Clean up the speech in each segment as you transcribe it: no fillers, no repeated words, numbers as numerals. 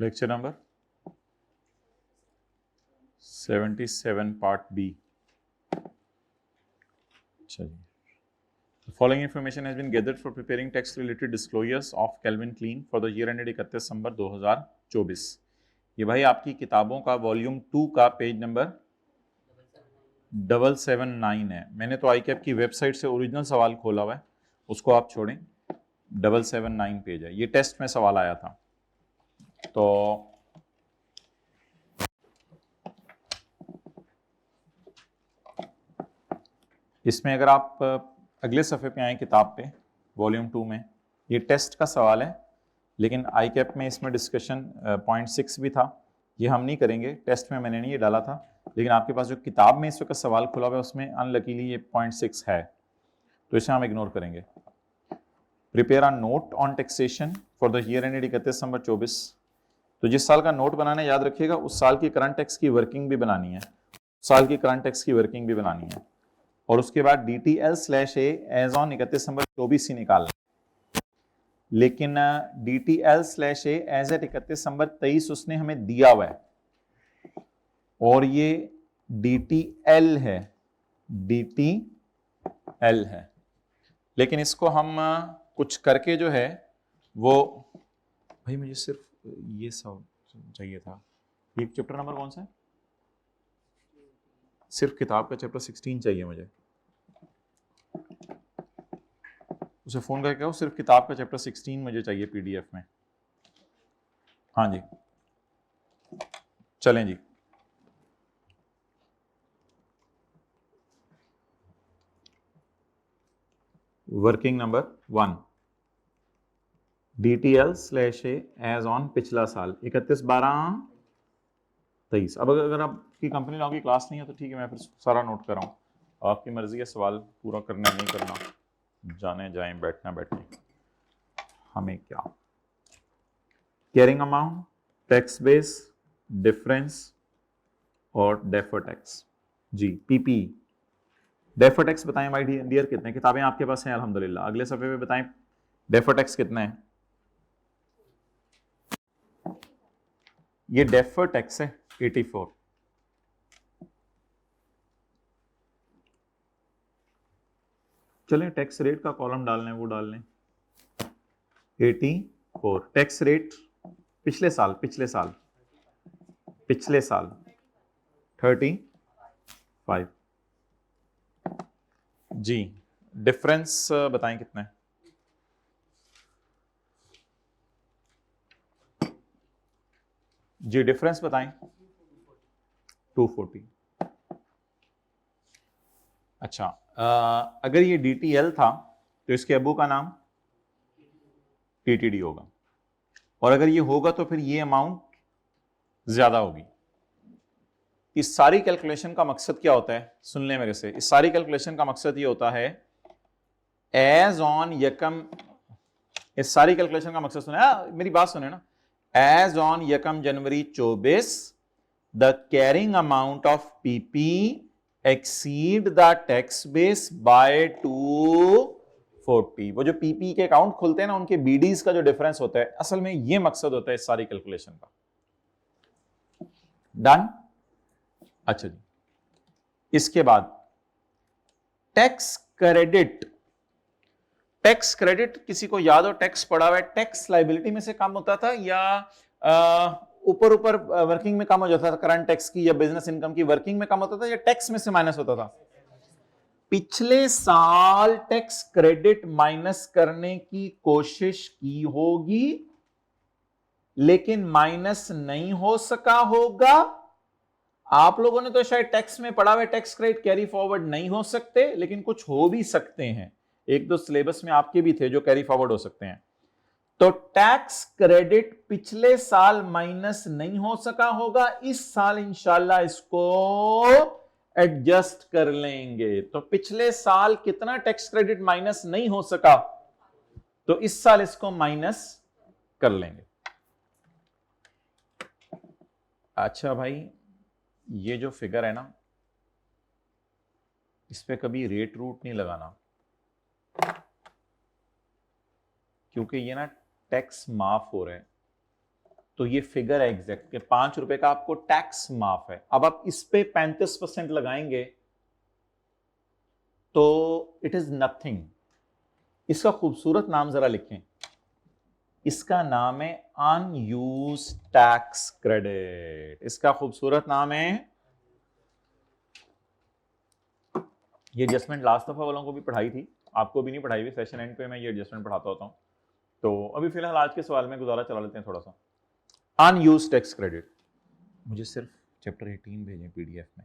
Lecture number 77 part B. चलिए, The following information has been gathered for preparing tax-related disclosures of Calvin Klein for the year ended 31 दिसंबर 2024। ये भाई आपकी किताबों का volume 2 का page number 779 है। मैंने तो ICAP की वेबसाइट से ओरिजिनल सवाल खोला हुआ है, उसको आप छोड़ें। 779 पेज है, ये टेस्ट में सवाल आया था। तो इसमें अगर आप अगले सफ़े पे आए किताब पे, वॉल्यूम 2 में, ये टेस्ट का सवाल है, लेकिन ICAP में इसमें डिस्कशन पॉइंट 6 भी था। ये हम नहीं करेंगे, टेस्ट में मैंने नहीं ये डाला था, लेकिन आपके पास जो किताब में इस वक्त सवाल खुला हुआ है उसमें अनलकीली ये पॉइंट 6 है, तो इसे हम इग्नोर करेंगे। Prepare a note on taxation for the year ended 31 दिसंबर 24। तो जिस साल का नोट बनाना याद रखिएगा, उस साल की करंट टैक्स की वर्किंग भी बनानी है, साल की करंट टैक्स की वर्किंग भी बनानी है, और उसके बाद DTL/A एज ऑन 31 दिसंबर 24 ही निकालना। लेकिन DTL/A एज एट 31 दिसंबर 23 उसने हमें दिया हुआ है, और ये DTL है, DTL है, लेकिन इसको हम कुछ करके जो है वो, भाई मुझे सिर्फ ये सब चाहिए था। ये चैप्टर नंबर कौन सा है? सिर्फ किताब का चैप्टर 16 चाहिए मुझे। उसे फोन करके कहो सिर्फ किताब का चैप्टर 16 मुझे चाहिए PDF में। हाँ जी, चलें जी। Working number 1, DTL/A as on पिछला साल 31/12/23। अब अगर आपकी कंपनी लॉ की क्लास नहीं है तो ठीक है, मैं फिर सारा नोट कर रहा हूँ, आपकी मर्जी है सवाल पूरा करना नहीं करना, जाने जाएं, बैठना बैठे, हमें क्या। Carrying amount, tax base, difference और डेफर टैक्स। जी, PP डेफर टैक्स बताएं भाई डियर, कितने किताबें आपके पास हैं? अल्हम्दुलिल्लाह। अगले सफे पे बताएं डेफर टैक्स कितना है। ये डेफर टैक्स है 84। चलें, टैक्स रेट का कॉलम डालना है वो डाल लें, 84। टैक्स रेट पिछले साल 35। जी, डिफरेंस बताएं कितना है। जी, डिफरेंस बताएं। 240। अच्छा, अगर ये DTL था तो इसके अबू का नाम TTD होगा, और अगर ये होगा तो फिर ये अमाउंट ज्यादा होगी। इस सारी कैलकुलेशन का मकसद क्या होता है, सुन लें मेरे से। इस सारी कैलकुलेशन का मकसद ये होता है एज ऑन यकम, इस सारी कैलकुलेशन का मकसद सुने, मेरी बात सुने ना। एज ऑन यकम January 24 the carrying amount of PP exceed the tax base by 240। वो जो PP के अकाउंट खुलते हैं ना, उनके BDs का जो डिफरेंस होता है, असल में ये मकसद होता है इस सारी कैलकुलेशन का। डन? अच्छा जी, इसके बाद टैक्स क्रेडिट। टैक्स क्रेडिट किसी को याद हो? टैक्स पड़ा हुआ है, टैक्स लाइबिलिटी में से कम होता था या ऊपर ऊपर वर्किंग में कम हो जाता था? करंट टैक्स की या बिजनेस इनकम की वर्किंग में कम होता था या टैक्स में से माइनस होता था? पिछले साल टैक्स क्रेडिट माइनस करने की कोशिश की होगी, लेकिन माइनस नहीं हो सका होगा। आप लोगों ने तो शायद टैक्स में पढ़ा हुआ टैक्स क्रेडिट कैरी फॉरवर्ड नहीं हो सकते, लेकिन कुछ हो भी सकते हैं। एक दो सिलेबस में आपके भी थे जो कैरी फॉरवर्ड हो सकते हैं। तो टैक्स क्रेडिट पिछले साल माइनस नहीं हो सका होगा, इस साल इंशाल्लाह इसको एडजस्ट कर लेंगे। तो पिछले साल कितना टैक्स क्रेडिट माइनस नहीं हो सका, तो इस साल इसको माइनस कर लेंगे। अच्छा भाई, ये जो फिगर है ना, इस पे कभी रेट रूट नहीं लगाना, क्योंकि ये ना टैक्स माफ हो रहे हैं। तो ये फिगर है एग्जैक्ट के 5 रुपए का आपको टैक्स माफ है। अब आप इस पे 35% लगाएंगे तो इट इज नथिंग। इसका खूबसूरत नाम जरा लिखें, इसका नाम है अनयूज टैक्स क्रेडिट। इसका खूबसूरत नाम है, ये एडजस्टमेंट लास्ट दफा वालों को भी पढ़ाई थी, आपको भी नहीं पढ़ाई हुई, सेशन एंड पे मैं ये एडजस्टमेंट पढ़ाता होता हूं। तो अभी फिलहाल आज के सवाल में गुजारा चला लेते हैं थोड़ा सा। अनयूज टैक्स क्रेडिट, मुझे सिर्फ चैप्टर 18 भेजें पीडीएफ में।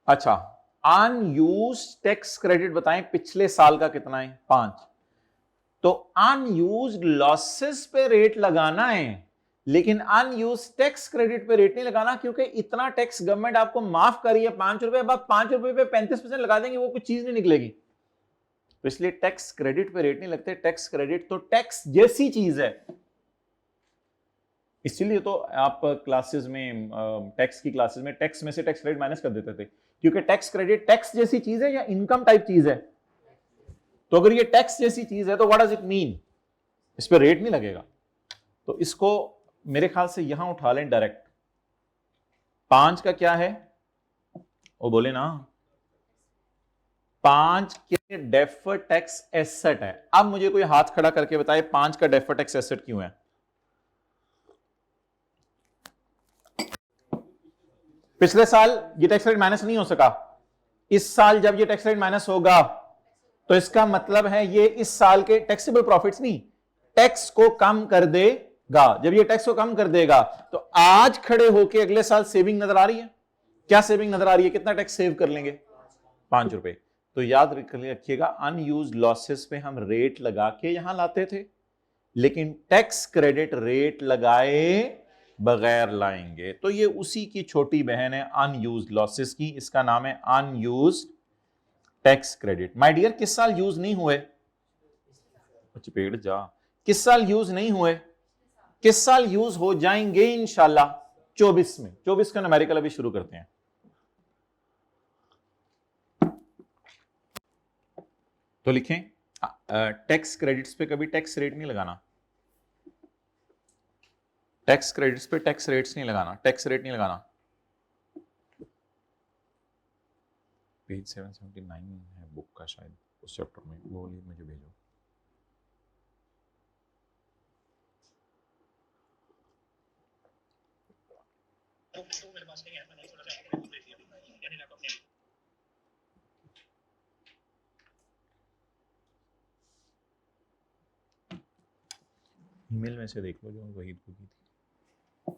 अच्छा, अनयूज टैक्स क्रेडिट बताएं पिछले साल का कितना है? 5। तो अनयूज लॉसेस पे रेट लगाना है, लेकिन अनयूज टैक्स क्रेडिट पे रेट नहीं लगाना, क्योंकि इतना टैक्स गवर्नमेंट आपको माफ करी है 5 रुपए। अब आप 5 रुपए पे 35% लगा देंगे, वो कुछ चीज नहीं निकलेगी। तो इसलिए टैक्स क्रेडिट पे रेट नहीं लगते। टैक्स क्रेडिट तो टैक्स जैसी चीज है, इसीलिए तो आप क्लासेस में, टैक्स की क्लासेस में टैक्स में से टैक्स क्रेडिट माइनस कर देते थे, क्योंकि टैक्स क्रेडिट टैक्स जैसी चीज है या इनकम टाइप चीज है। तो अगर ये टैक्स जैसी चीज है तो व्हाट डज इट मीन, इस पर रेट नहीं लगेगा। तो इसको मेरे ख्याल से यहां उठा लें डायरेक्ट। 5 का क्या है वो बोले ना, 5 के डेफर टैक्स एसेट है। अब मुझे कोई हाथ खड़ा करके बताए 5 का डेफर टैक्स एसेट क्यों है? पिछले साल ये टैक्स रेट माइनस नहीं हो सका, इस साल जब ये टैक्स रेट माइनस होगा तो इसका मतलब है ये इस साल के टैक्सेबल प्रॉफिट्स नहीं, टैक्स को कम कर देगा। जब ये टैक्स को कम कर देगा तो आज खड़े होके अगले साल सेविंग नजर आ रही है। क्या सेविंग नजर आ रही है? कितना टैक्स सेव कर लेंगे? 5 रुपए। तो याद रखिएगा, अनयूज लॉसेस पे हम रेट लगा के यहां लाते थे, लेकिन टैक्स क्रेडिट रेट लगाए बगैर लाएंगे। तो ये उसी की छोटी बहन है अनयूज लॉसेस की, इसका नाम है unused tax credit. My dear, किस साल यूज नहीं हुए? चपेट जा, किस साल यूज नहीं हुए? किस साल यूज हो जाएंगे इंशाल्लाह? 24 में। 24 का न्यूमेरिकल अभी शुरू करते हैं। तो लिखें, टैक्स क्रेडिट्स पे कभी टैक्स रेट नहीं लगाना, टैक्स क्रेडिट्स पे टैक्स रेट्स नहीं लगाना, टैक्स रेट नहीं लगाना। पेज 779 है बुक का, शायद उस चैप्टर में, वो मुझे भेजो। मेरे पास नहीं है, मैं नहीं थोड़ा सा दे दिया यानी लैपटॉप नहीं। ईमेल में से देख लो जो वहीद को की थी।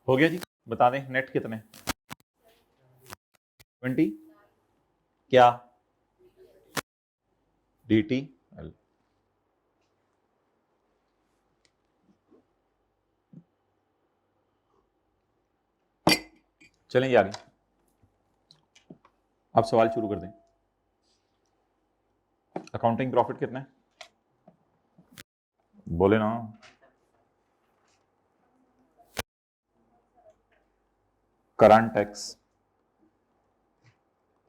हो गया जी, बता दें नेट कितने? 20 क्या? dt l। चलेंगे आगे, आप सवाल शुरू कर दें। अकाउंटिंग प्रॉफिट कितना है बोले ना? Current tax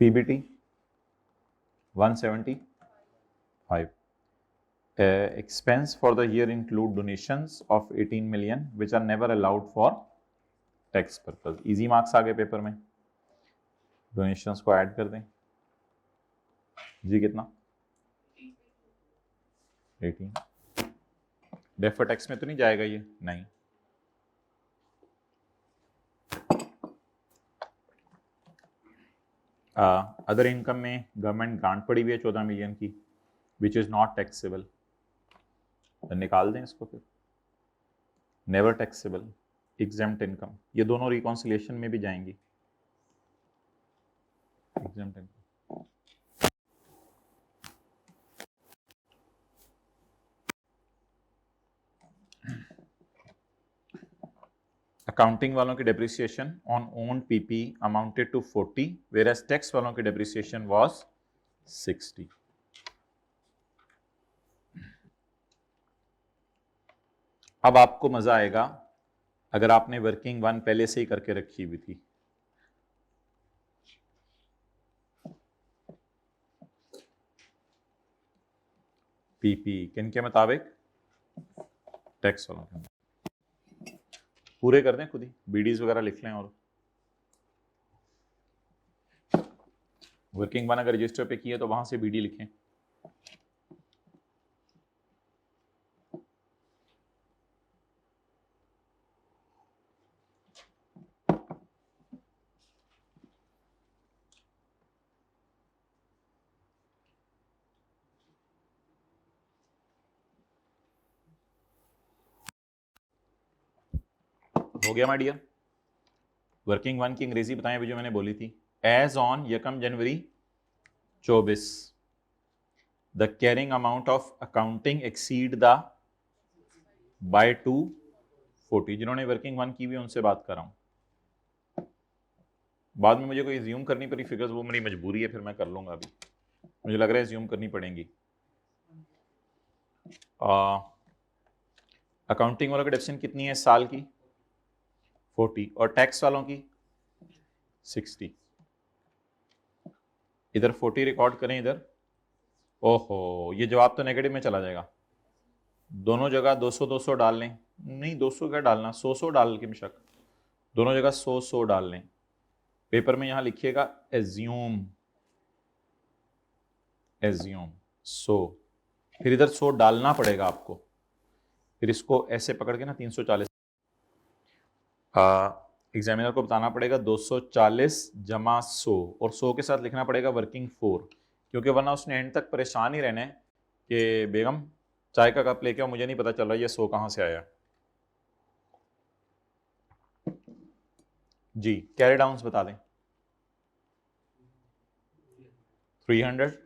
PBT 175। Expense for the year include donations of 18 million which are never allowed for tax purpose। Easy marks आ गए पेपर में, डोनेशंस को ऐड कर दें जी। कितना? 18। डेफर टैक्स में तो नहीं जाएगा ये? नहीं। अदर इनकम में गवर्नमेंट ग्रांट पड़ी हुई है 14 मिलियन की, विच इज नॉट टैक्सेबल, निकाल दें इसको फिर। नेवर टैक्सेबल, एग्जेम्प्ट इनकम, ये दोनों रिकॉन्सिलिएशन में भी जाएंगी। एग्जेम्प्ट इनकम, अकाउंटिंग वालों की depreciation on owned PP amounted to 40 whereas tax वालों की डेप्रिसिएशन वाज 60। अब आपको मजा आएगा अगर आपने वर्किंग 1 पहले से ही करके रखी हुई थी। पीपी किन के मुताबिक? टैक्स वालों के पूरे कर दें खुद ही, बीडीज वगैरह लिख लें और वर्किंग वन अगर रजिस्टर पे किए तो वहां से बीडी लिखें। हो गया माय डियर। वर्किंग वन की अंग्रेजी बताएं अभी जो मैंने बोली थी। As on 1 January 24 the carrying amount of accounting exceed the by 240। जिन्होंने वर्किंग वन की हुई उनसे बात कर रहा हूं। बाद में मुझे कोई ज्यूम करनी पड़ी फिगर्स, वो मेरी मजबूरी है, फिर मैं कर लूंगा। अभी मुझे लग रहा है ज्यूम करनी पड़ेंगी। अकाउंटिंग वालों की डेफिनेशन कितनी है साल की? 40 और टैक्स वालों की 60। इधर 40 रिकॉर्ड करें इधर। ओहो, ये जवाब तो नेगेटिव में चला जाएगा। दोनों जगह 200-200 डाल लें। नहीं 200 क्या डालना, 100-100 डाल के बेशक, दोनों जगह 100-100 डाल लें। पेपर में यहां लिखिएगा एज्यूम 100, फिर इधर 100 डालना पड़ेगा आपको। फिर इसको ऐसे पकड़ के ना 340 एग्जामिनर को बताना पड़ेगा 240 जमा 100 और 100 के साथ लिखना पड़ेगा वर्किंग 4, क्योंकि वरना उसने एंड तक परेशान ही रहना है कि बेगम चाय का कप लेके आओ, मुझे नहीं पता चल रहा ये 100 कहां से आया। जी कैरी डाउन्स बता दें। 340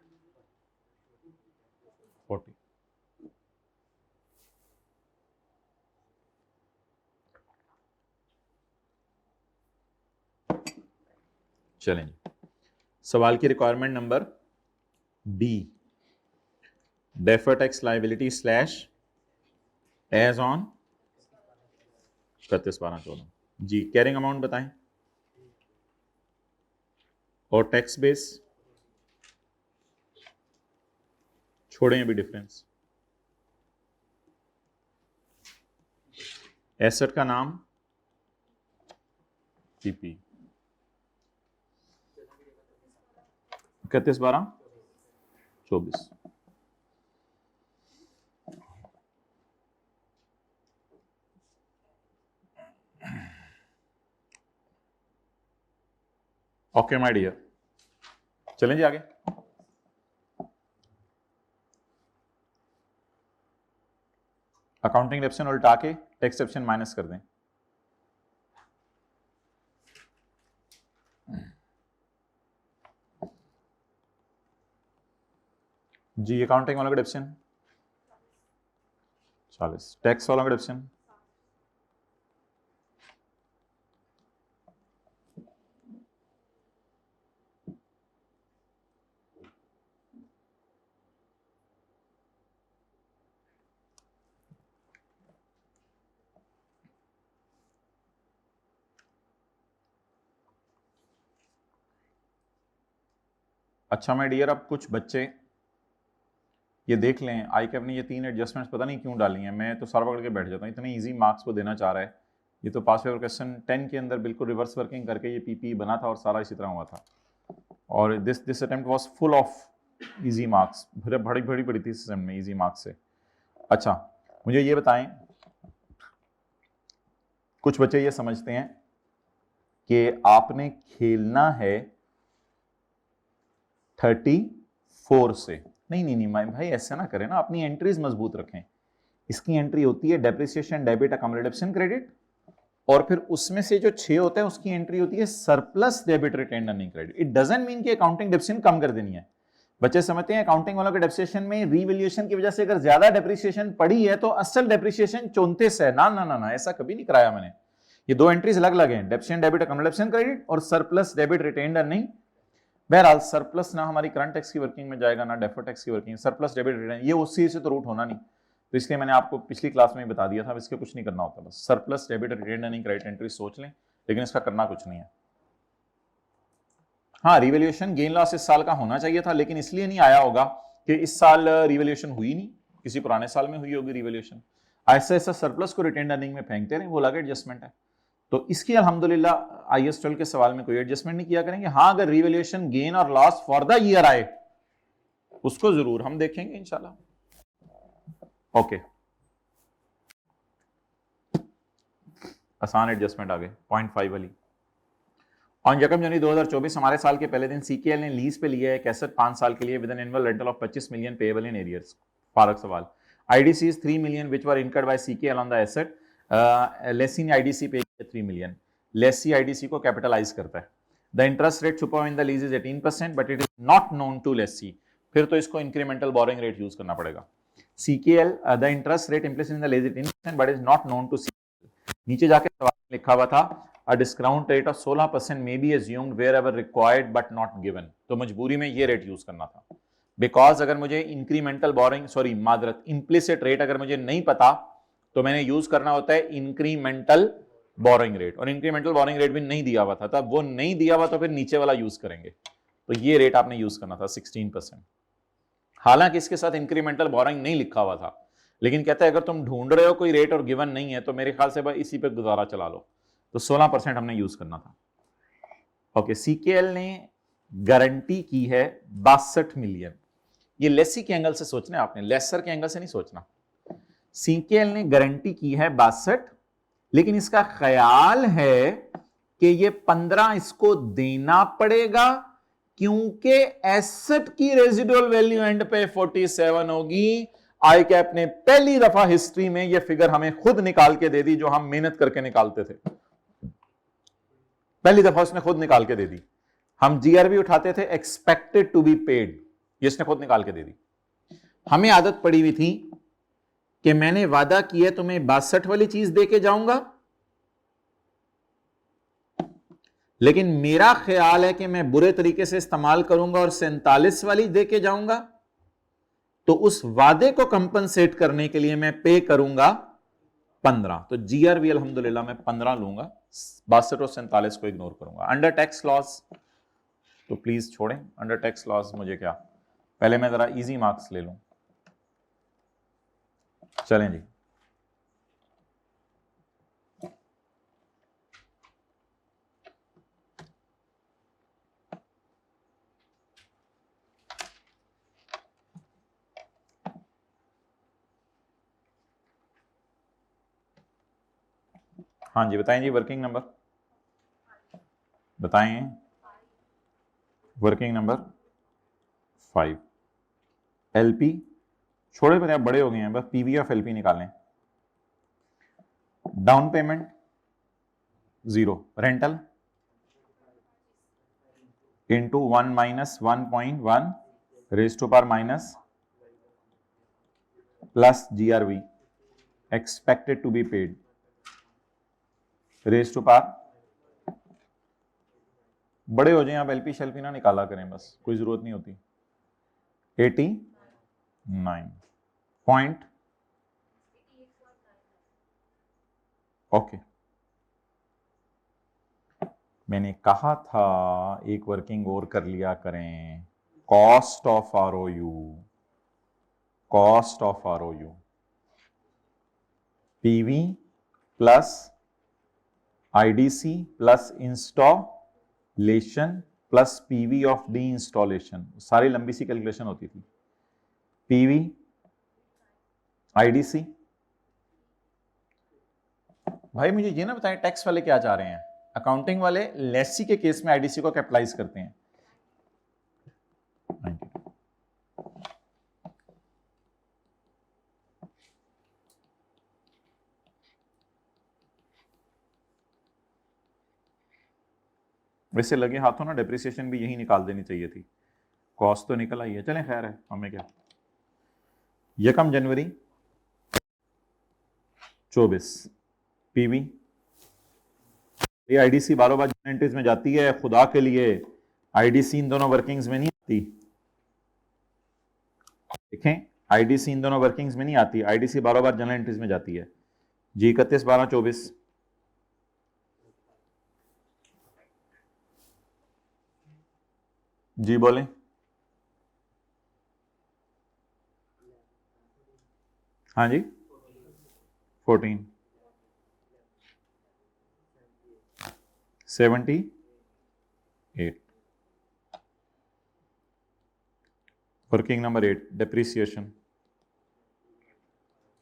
चलें। सवाल की requirement number D, defer tax liability slash as on 31/12/14। जी कैरिंग अमाउंट बताएं और टैक्स बेस छोड़ें अभी डिफरेंस। एसेट का नाम पीपी 31/12/24। ओके माय डियर, चलें जी आगे। अकाउंटिंग डेफिनेशन उल्टा के टैक्स डेफिनेशन माइनस कर दें। जी अकाउंटिंग वालों का डेफिनेशन 40, टैक्स वालों का डेफिनेशन अच्छा माय डियर, अब कुछ बच्चे ये देख लें, आई कैप ने ये 3 एडजस्टमेंट्स पता नहीं क्यों डाली हैं। मैं तो सारा पकड़ के बैठ जाता हूँ, इतने इजी मार्क्स वो देना चाह रहा है। ये तो पास पेपर क्वेश्चन 10 के अंदर बिल्कुल रिवर्स वर्किंग करके ये पीपी बना था और सारा इसी तरह हुआ था। और this attempt was full of easy marks, बड़ी बड़ी पड़ी थी सिस्टम में इजी मार्क्स से। अच्छा मुझे ये बताएं, कुछ बच्चे ये समझते हैं कि आपने खेलना है 34 से। नहीं नहीं नहीं भाई ऐसा ना करें ना, अपनी एंट्रीज मजबूत रखें। इसकी एंट्री होती है डेप्रिसिएशन डेबिट अकोमोडेशन क्रेडिट, और फिर उसमें से जो 6 होता है उसकी एंट्री होती है surplus debit retained earning credit. It doesn't mean कि अकाउंटिंग डेप्रिसिएशन कम कर देनी है। बच्चे समझते हैं अकाउंटिंग वालों के डेप्रिसिएशन में रीवैल्यूएशन की वजह से अगर ज्यादा डेप्रिसिएशन पड़ी है तो असल डेप्रिसिएशन 34 है। ना ना ना ना, ऐसा कभी नहीं कराया मैंने। ये दो एंट्रीज अलग अलग हैं, डेप्रिसिएशन डेबिट अकोमोडेशन क्रेडिट और सरप्लस डेबिट रिटेन्ड अर्निंग। बहरहाल सरप्लस ना हमारी करंट टैक्स की वर्किंग में जाएगा ना डेफर्ड टैक्स की वर्किंग। सरप्लस डेबिट रिटेन ये उसी से तो रूट होना नहीं, तो इसलिए मैंने आपको पिछली क्लास में ही बता दिया था, इसके कुछ नहीं करना होता। बस surplus debit retain earning credit entry सोच लें, लेकिन इसका करना कुछ नहीं है। हाँ रिवैल्यूएशन गेन लॉस इस साल का होना चाहिए था, लेकिन इसलिए नहीं आया होगा कि इस साल रिवैल्यूएशन हुई नहीं, किसी पुराने साल में हुई होगी रिवैल्यूएशन। ऐसा ऐसा सरप्लस को रिटेन अर्निंग में फेंकते रहे, वो अलग एडजस्टमेंट है। तो इसकी अल्हम्दुलिल्लाह IAS 12 के सवाल में कोई एडजस्टमेंट नहीं किया करेंगे। हाँ, अगर रिवैल्यूएशन गेन और लॉस फॉर द ईयर आए उसको जरूर हम देखेंगे इंशाल्लाह। ओके, आसान एडजस्टमेंट आ गए। 0.5 वाली। ऑन यकम जनवरी 2024 हमारे साल के पहले दिन CKL ने लीज पे लिया है एक एसेट 5 साल के लिए with an annual rental of 25 million payable in arrears. फारक सवाल। IDC is 3 million which were incurred by CKL on the asset. Lesi ने IDC pay 3 million. Lessee IDC को कैपिटलाइज करता है। द इंटरेस्ट रेट छुपा in the lease is 18% but it is not known to lessee. फिर तो इसको incremental boring rate use करना पड़ेगा। CKL the interest rate implicit in the lease 18% but is not known to CKL। नीचे जाके सवाल लिखा हुआ था a discount rate of 16% may be assumed wherever required but not given। तो मजबूरी में ये रेट यूज करना था। बिकॉज अगर मुझे इंक्रीमेंटल बोरिंग मादरत इम्प्लिसिट रेट अगर मुझे नहीं पता तो मैंने यूज करना होता है इंक्रीमेंटल बोरिंग रेट, और इंक्रीमेंटल बोरिंग रेट भी नहीं दिया हुआ था, तब वो नहीं दिया हुआ तो फिर नीचे वाला यूज करेंगे। तो ये रेट आपने यूज करना था 16%। हालांकि इसके साथ इंक्रीमेंटल बोरिंग नहीं लिखा हुआ था, लेकिन कहता है अगर तुम ढूंढ रहे हो कोई रेट और गिवन नहीं है तो मेरे ख्याल से इसी पे गुजारा चला लो। तो 16% हमने यूज करना था। ओके, CKL ने गारंटी की है 62 मिलियन। ये लेसी के एंगल से सोचना है आपने, लेसर के एंगल से नहीं सोचना। CKL ने गारंटी की है 62, लेकिन इसका ख्याल है कि ये 15 इसको देना पड़ेगा क्योंकि एसेट की रेजिडुअल वैल्यू एंड पे 47 होगी। आई कैप ने पहली दफा हिस्ट्री में ये फिगर हमें खुद निकाल के दे दी, जो हम मेहनत करके निकालते थे। पहली दफा उसने खुद निकाल के दे दी। हम GRV उठाते थे एक्सपेक्टेड टू बी पेड, ये इसने खुद निकाल के दे दी। हमें आदत पड़ी हुई थी कि मैंने वादा किया तुम्हें 62 वाली चीज दे के जाऊंगा, लेकिन मेरा ख्याल है कि मैं बुरे तरीके से इस्तेमाल करूंगा और 47 वाली दे के जाऊंगा, तो उस वादे को कंपनसेट करने के लिए मैं पे करूंगा 15। तो GRV अल्हम्दुलिल्लाह मैं 15 लूंगा, 62 और 47 को इग्नोर करूंगा। अंडर टैक्स लॉस तो प्लीज छोड़ें, अंडर टैक्स लॉस मुझे क्या, पहले मैं जरा इजी मार्क्स ले लूं। चलें जी, हाँ जी बताएं जी, वर्किंग नंबर बताएं। Working number 5। LP छोड़े पर आप बड़े हो गए हैं, बस PV ऑफ LP निकालें। Down payment 0, rental into 1 minus 1.1 raise to power minus plus GRV expected to be paid raise to power. बड़े हो जाए आप, LP शेल्पी ना निकाला करें, बस कोई जरूरत नहीं होती। 89 पॉइंट। ओके, मैंने कहा था एक वर्किंग और कर लिया करें। Cost of ROU, cost of ROU PV plus IDC plus installation plus PV of D installation, सारी लंबी सी कैलकुलेशन होती थी। PV IDC। भाई मुझे ये ना बताएं, टैक्स वाले क्या चाह रहे हैं? अकाउंटिंग वाले लेसी के केस में IDC को कैपिटलाइज करते हैं। वैसे लगे हाथों ना डेप्रिसिएशन भी यही निकाल देनी चाहिए थी, कॉस्ट तो निकल आई है। चलें खैर है, हमें क्या। 1 जनवरी 24 PV IDC बारो बार एंट्रीज में जाती है, खुदा के लिए IDC इन दोनों वर्किंग्स में नहीं आती। देखें IDC इन दोनों वर्किंग्स में नहीं आती, IDC बारो बार जनरल एंट्रीज में जाती है जी। 31/12/24 जी बोलें। हाँ जी, 14 78 working number 8 depreciation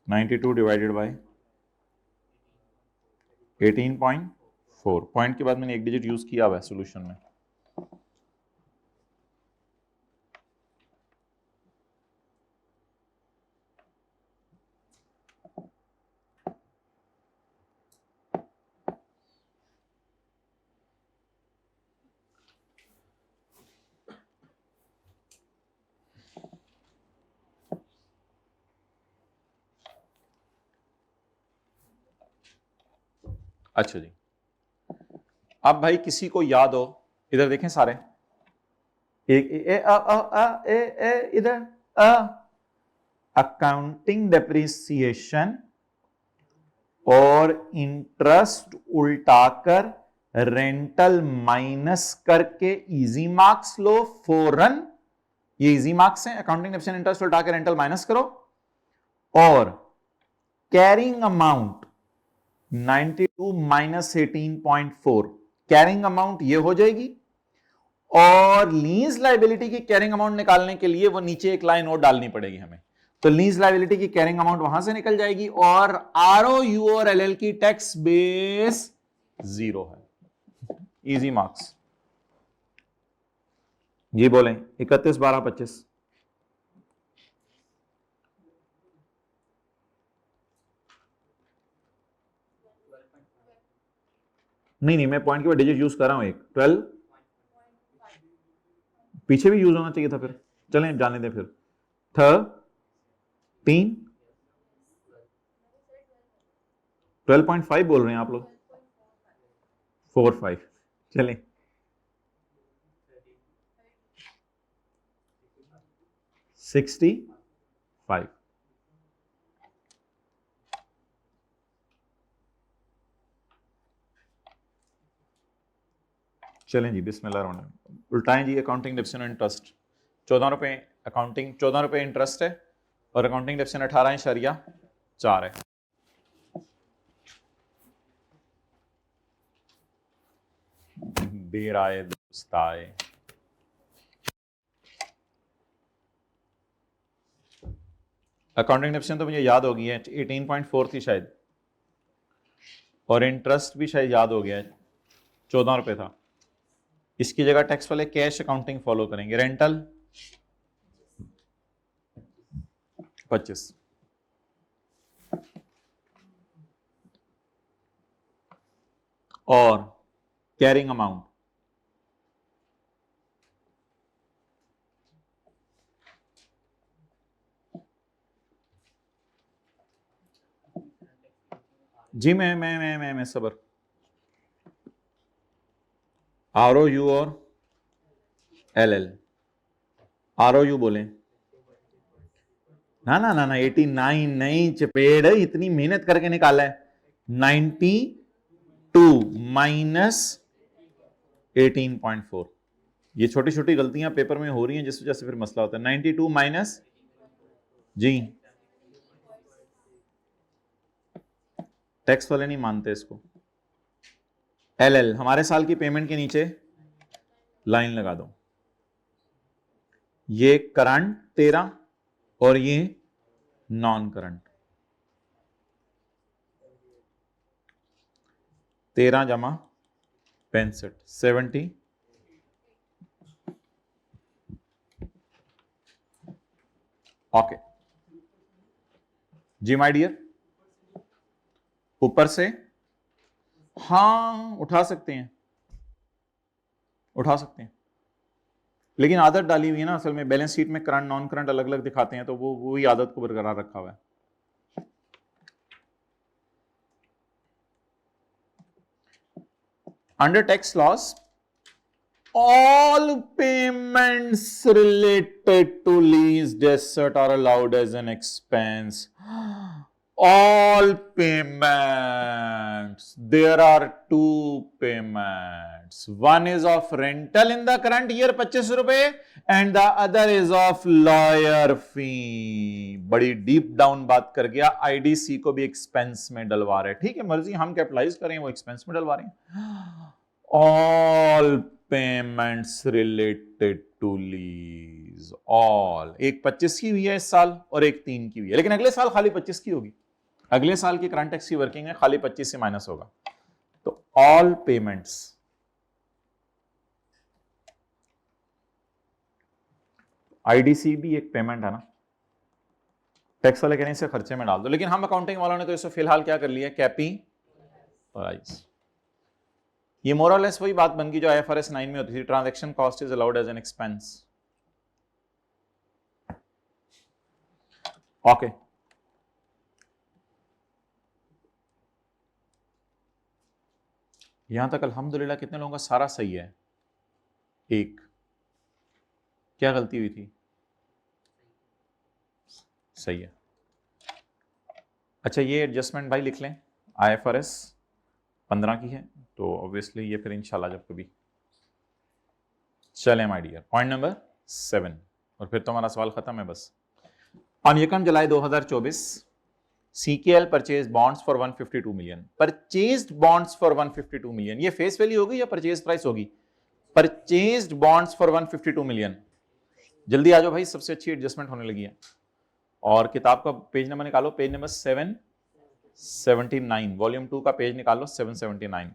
92 divided by 18.4 point के बाद मैंने एक डिजिट यूज किया हुआ है सॉल्यूशन में। अच्छा जी, अब भाई किसी को याद हो, इधर देखें सारे, एक इधर अकाउंटिंग डेप्रिसिएशन और इंटरेस्ट उल्टाकर रेंटल माइनस करके इजी मार्क्स लो फौरन। ये इजी मार्क्स हैं, अकाउंटिंग डेप्रिसिएशन इंटरेस्ट उल्टाकर रेंटल माइनस करो। और carrying amount 92 minus 18.4, carrying amount ये हो जाएगी। और लीज लायबिलिटी की कैरिंग अमाउंट निकालने के लिए वो नीचे एक लाइन और डालनी पड़ेगी हमें, तो लीज लायबिलिटी की कैरिंग अमाउंट वहां से निकल जाएगी। और ROU और LL की टैक्स बेस 0 है। Easy marks. जी बोलें 31 12 25। नहीं, मैं पॉइंट के बाद डिजिट यूज कर रहा हूं एक 12, पीछे भी यूज होना चाहिए था, फिर चलें जाने दें। फिर 13 12.5 बोल रहे हैं आप लोग, 4 5 चलें 65। चलें जी बिस्मिल्लाह। उल्टाएं जी, अकाउंटिंग डेप्रिसिएशन इंटरेस्ट 14 रुपए, अकाउंटिंग 14 रुपए इंटरेस्ट है और अकाउंटिंग डेप्रिसिएशन 18.4 है। देर आए दोस्त आए। अकाउंटिंग डेप्रिसिएशन तो मुझे याद हो गई है, 18.4 थी शायद, और इंटरेस्ट भी शायद याद हो गया है, 14 रुपए था। इसकी जगह टैक्स वाले कैश अकाउंटिंग फॉलो करेंगे। रेंटल 25, और कैरिंग अमाउंट जी मैं सबर, ROU और LL। ROU बोले ना 89 नहीं, चपेड़ इतनी मेहनत करके निकाला है। 92 माइनस 18.4, ये छोटी छोटी गलतियां पेपर में हो रही हैं जिस वजह से फिर मसला होता है। 92 माइनस जी, टैक्स वाले नहीं मानते इसको। LL हमारे साल की पेमेंट के नीचे लाइन लगा दो, ये करंट 13 और ये नॉन करंट। 13 जमा 65 70। ओके जी माय डियर, ऊपर से हाँ उठा सकते हैं, उठा सकते हैं, लेकिन आदत डाली हुई है ना असल में, बैलेंस शीट में करंट नॉन करंट अलग अलग दिखाते हैं, तो वो ही आदत को बरकरार रखा हुआ है। Under tax loss, all payments related to leased asset are allowed as an expense. all payments. There are two payments. One is of rental in the current year 25 रुपए and the other is of lawyer fee. बड़ी deep down बात कर गया. IDC को भी expense में डलवा रहे. ठीक है, मर्जी हम कैपिटलाइज करें, वो एक्सपेंस में डलवा रहे हैं. All payments related to lease. All. एक 25 की हुई है इस साल और एक 3 की हुई है, लेकिन अगले साल खाली 25 की होगी. अगले साल की करंट टैक्स की वर्किंग है, खाली 25 से माइनस होगा. तो ऑल पेमेंट्स, आईडीसी भी एक पेमेंट है ना. टैक्स वाले कहने से खर्चे में डाल दो, लेकिन हम अकाउंटिंग वालों ने तो इसे फिलहाल क्या कर लिया, कैपिटलाइज. ये मोर और लेस वही बात बन गई जो IFRS 9 में होती थी. Transaction cost is allowed as an expense. Okay, यहां तक अल्हम्दुलिल्लाह कितने लोगों का सारा सही है. एक क्या गलती हुई थी? सही है. अच्छा, ये एडजस्टमेंट भाई लिख लें. IFRS 15 की है, तो ऑब्वियसली ये फिर इंशाल्लाह जब कभी. चले माय डियर, पॉइंट नंबर 7, और फिर तुम्हारा सवाल खत्म है बस. On 1 July 2024 CKL purchase bonds for 152 million. Purchased bonds for 152 million. ये फेस वैल्यू होगी या परचेज प्राइस होगी? Purchased bonds for 152 million. जल्दी आ जाओ भाई, सबसे अच्छी एडजस्टमेंट होने लगी है. और किताब का पेज नंबर निकालो, पेज नंबर 779. वॉल्यूम 2 का पेज निकालो, 779.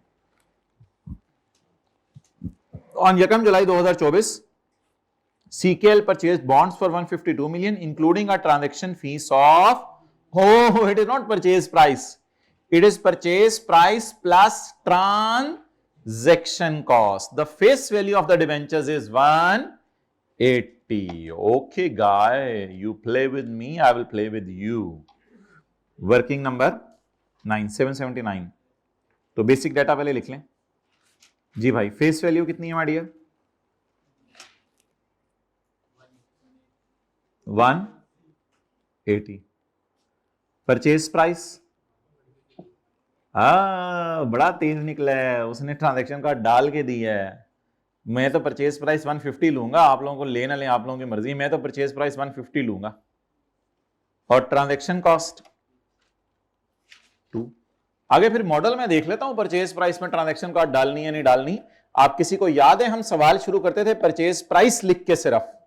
On 1 July 2024 CKL purchased bonds for 152 million, including a transaction fees of, oh, it is not purchase price. It is purchase price plus transaction cost. The face value of the debentures is 180. Okay, guy, you play with me, I will play with you. Working number 9, 779. तो basic data पहले लिख लें जी भाई. Face value कितनी है my dear? 180. Purchase price, बड़ा तेज निकला है, उसने ट्रांजैक्शन कार्ड डाल के दिया है. मैं तो परचेज प्राइस 150 लूंगा, आप लोगों को लेना लें, आप लोगों की मर्जी. मैं तो परचेज प्राइस 150 लूंगा और ट्रांजैक्शन कॉस्ट 2. आगे फिर मॉडल में देख लेता हूं परचेज प्राइस में ट्रांजैक्शन कार्ड डालनी है नहीं डालनी. आप किसी को याद है हम सवाल शुरू करते थे परचेज प्राइस लिख के सिर्फ.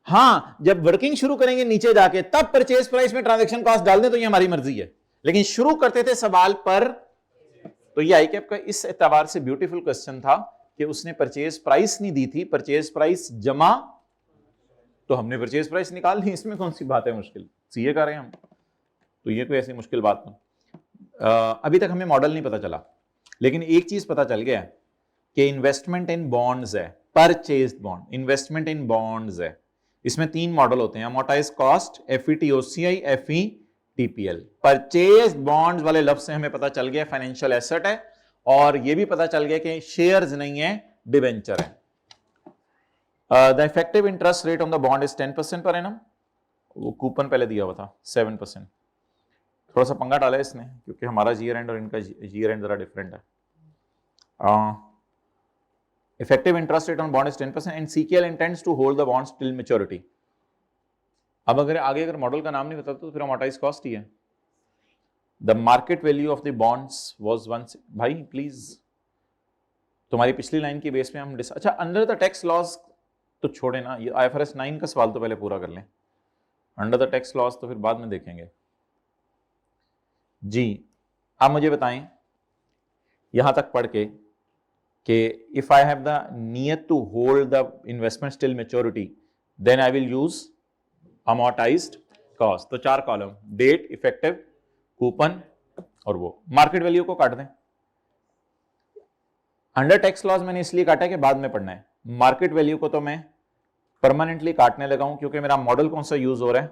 हाँ, जब वर्किंग शुरू करेंगे नीचे जाके तब परचेज प्राइस में ट्रांजैक्शन कॉस्ट डाल दें तो ये हमारी मर्जी है, लेकिन शुरू करते थे सवाल पर. तो ये आईकैप का इस एतबार से ब्यूटीफुल क्वेश्चन था कि उसने परचेज प्राइस नहीं दी थी, परचेज प्राइस जमा, तो हमने परचेज प्राइस निकाल ली. इसमें कौन सी बात है मुश्किल, सीए कर रहे हैं हम, तो ये कोई ऐसी मुश्किल बात नहीं. अभी तक हमें मॉडल नहीं पता चला, लेकिन एक चीज पता चल गया कि इन्वेस्टमेंट इन बॉन्ड्स है, परचेज्ड बॉन्ड, इन्वेस्टमेंट इन बॉन्ड्स है. इसमें 3 मॉडल होते हैं, amortise cost, FETOCI, FETPL. Purchase bonds वाले लफ्ज से हमें पता चल गया फाइनेंशियल एसेट है, और यह भी पता चल गया कि शेयर्स नहीं है, डिबेंचर है. The effective interest rate on the bond is 10% per annum. वो कूपन पहले दिया हुआ था 7%. थोड़ा सा पंगा डाला है इसने, क्योंकि हमारा ईयर एंड और इनका ईयर एंड जरा डिफरेंट है. Effective interest rate on bond is 10% and CKL intends to hold the bonds till maturity. अब अगर मॉडल का नाम नहीं बताता तो फिर अमोर्टाइज कॉस्ट ही है. The market value of the bonds was 1. भाई प्लीज, तुम्हारी पिछली लाइन की बेस पे हम अच्छा अंडर द टैक्स लॉज तो छोड़े ना, ये IFRS 9 का सवाल तो पहले पूरा कर लें. अंडर द टैक्स लॉज तो फिर बाद में देखेंगे जी. आप मुझे बताएं यहां तक पढ़ के कि if I have the need to hold the investment till maturity, then I will use amortized cost. तो 4 कॉलम, डेट, इफेक्टिव, कूपन और वो मार्केट वैल्यू को काट दें. अंडर टैक्स लॉज मैंने इसलिए काटा कि बाद में पढ़ना है. मार्केट वैल्यू को तो मैं परमानेंटली काटने लगा हूं क्योंकि मेरा मॉडल कौन सा यूज हो रहा है.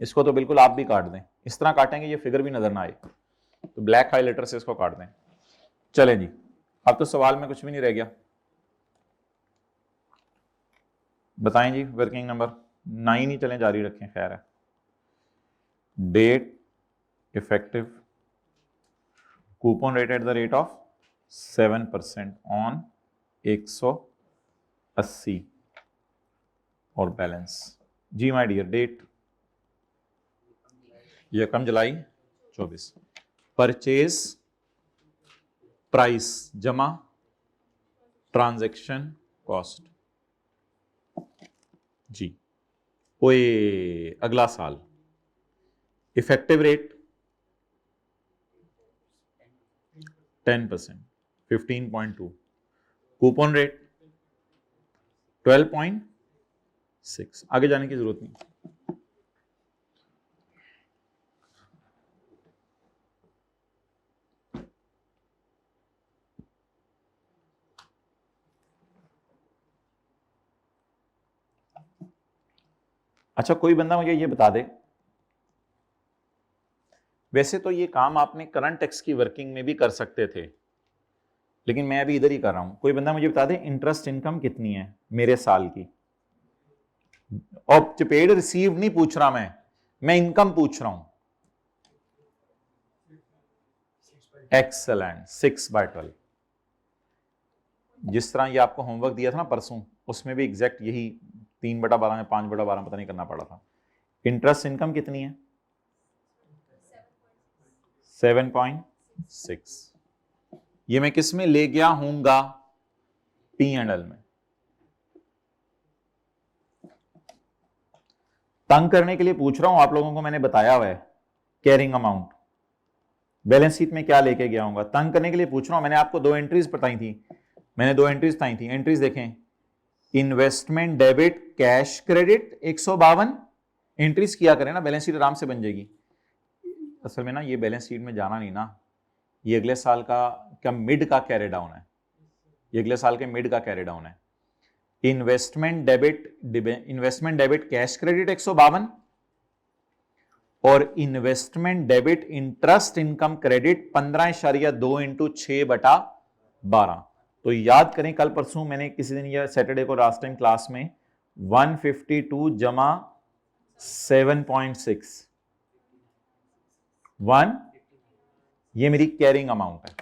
इसको तो बिल्कुल आप भी काट दें, इस तरह काटेंगे ये फिगर भी नजर ना आए, तो ब्लैक हाईलाइटर से इसको काट दें. चलें जी, अब तो सवाल में कुछ भी नहीं रह गया. बताएं जी, वर्किंग नंबर 9 ही चलें, जारी रखें, खैर है. Debt, effective coupon rate at the rate of 7% on 180 और बैलेंस। जी my dear, date 1 July 24। Purchase price जमा ट्रांजैक्शन कॉस्ट। जी ओए अगला साल इफेक्टिव रेट 10%, 15.2। Coupon rate 12.6। आगे जाने की जरूरत नहीं। अच्छा, कोई बंदा मुझे ये बता दे, वैसे तो ये काम आपने करंट टैक्स की वर्किंग में भी कर सकते थे, लेकिन मैं अभी इधर ही कर रहा हूं। कोई बंदा मुझे बता दे इंटरेस्ट इनकम कितनी है मेरे साल की। और पेड रिसीव नहीं पूछ रहा मैं इनकम पूछ रहा हूं। एक्सेलेंट, 6/12। जिस तरह ये आपको होमवर्क दिया था ना परसों, उसमें भी एग्जैक्ट यही 3/12 में 5/12 पता नहीं करना पड़ा था। इंटरेस्ट इनकम कितनी है? 7.6। ये मैं किस में ले गया हूंगा? P&L में। तंग करने के लिए पूछ रहा हूं आप लोगों को, मैंने बताया हुआ है कैरिंग अमाउंट बैलेंस शीट में क्या लेके गया हूंगा। तंग करने के लिए पूछ रहा हूं। मैंने आपको 2 एंट्रीज बताई थी, एंट्रीज देखें। Investment debit cash credit 152 entries किया करें ना, बैलेंस शीट आराम से बन जाएगी। असल में ना ये बैलेंस शीट में जाना नहीं ना, ये अगले साल का मिड का कैरी डाउन है। ये अगले साल के मिड का कैरी डाउन है। इन्वेस्टमेंट डेबिट कैश क्रेडिट 152 और investment debit interest income credit 15.2 into 6/12। तो याद करें, कल परसों मैंने किसी दिन या सैटरडे को लास्ट टाइम क्लास में 152 जमा 7.6 1, ये मेरी कैरिंग अमाउंट है।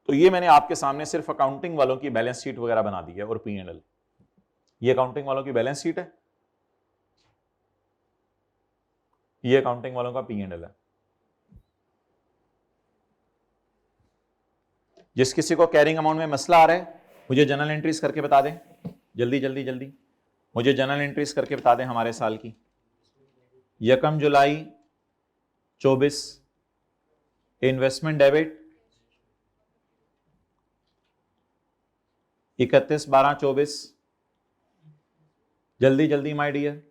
तो ये मैंने आपके सामने सिर्फ अकाउंटिंग वालों की बैलेंस शीट वगैरह बना दी है और P&L। ये अकाउंटिंग वालों की बैलेंस शीट है, ये अकाउंटिंग वालों का P&L है। जिस किसी को कैरिंग अमाउंट में मसला आ रहा है मुझे जनरल एंट्रीज करके बता दें, जल्दी मुझे जनरल एंट्रीज करके बता दें हमारे साल की। 1 जुलाई 24 इन्वेस्टमेंट डेबिट 31/12/24। जल्दी माय डियर,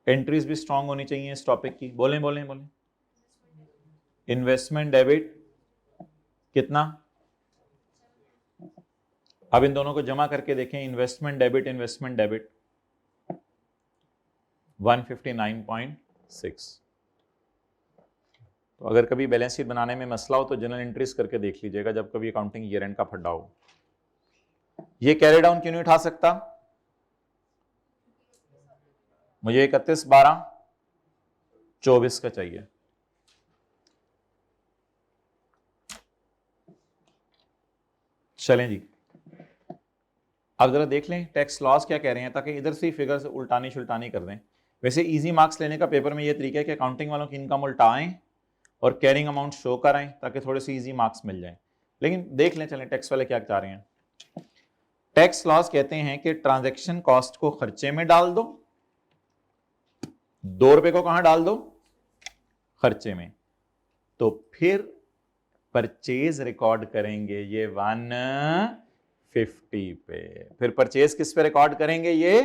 एंट्रीज भी स्ट्रांग होनी चाहिए इस टॉपिक की। बोलें। इन्वेस्टमेंट डेबिट कितना? अब इन दोनों को जमा करके देखें। Investment debit 159.6। तो अगर कभी बैलेंस शीट बनाने में मसला हो तो जनरल एंट्रीज करके देख लीजिएगा जब कभी अकाउंटिंग ईयर एंड का फड्डा हो। ये कैरी डाउन क्यों नहीं उठा सकता? मुझे 31/12/24 का चाहिए। चलें जी, अब जरा देख लें टैक्स लॉस क्या कह रहे हैं, ताकि इधर से ही फिगर से उल्टानी शुल्टानी कर दें। वैसे इजी मार्क्स लेने का पेपर में ये तरीका है कि अकाउंटिंग वालों की इनकम उल्टाएं और कैरिंग अमाउंट शो कराएं ताकि थोड़े से इजी मार्क्स मिल जाएं। लेकिन देख लें, चलें टैक्स वाले क्या चाह रहे हैं। टैक्स लॉस कहते हैं कि ट्रांजैक्शन कॉस्ट को खर्चे में डाल दो, 2 रुपए को कहां डाल दो? खर्चे में। तो फिर परचेज रिकॉर्ड करेंगे ये 150 पे। फिर परचेज किस पे रिकॉर्ड करेंगे? ये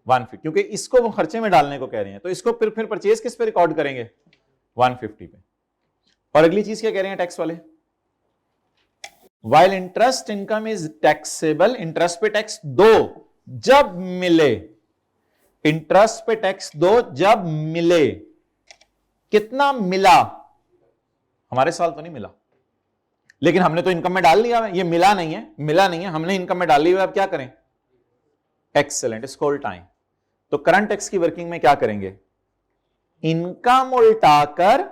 150, क्योंकि इसको वो खर्चे में डालने को कह रहे हैं, तो इसको फिर परचेज किस पे रिकॉर्ड करेंगे? 150 पे। और अगली चीज क्या कह रहे हैं टैक्स वाले? While interest income is taxable, interest पे टैक्स दो जब मिले। इंटरेस्ट पे टैक्स दो जब मिले। कितना मिला? हमारे साल तो नहीं मिला, लेकिन हमने तो इनकम में डाल लिया है। ये मिला नहीं है, हमने इनकम में डाल लिया। अब क्या करें? एक्सेलेंट, इसको उल्टाएं। तो करंट टैक्स की वर्किंग में क्या करेंगे? इनकम उल्टाकर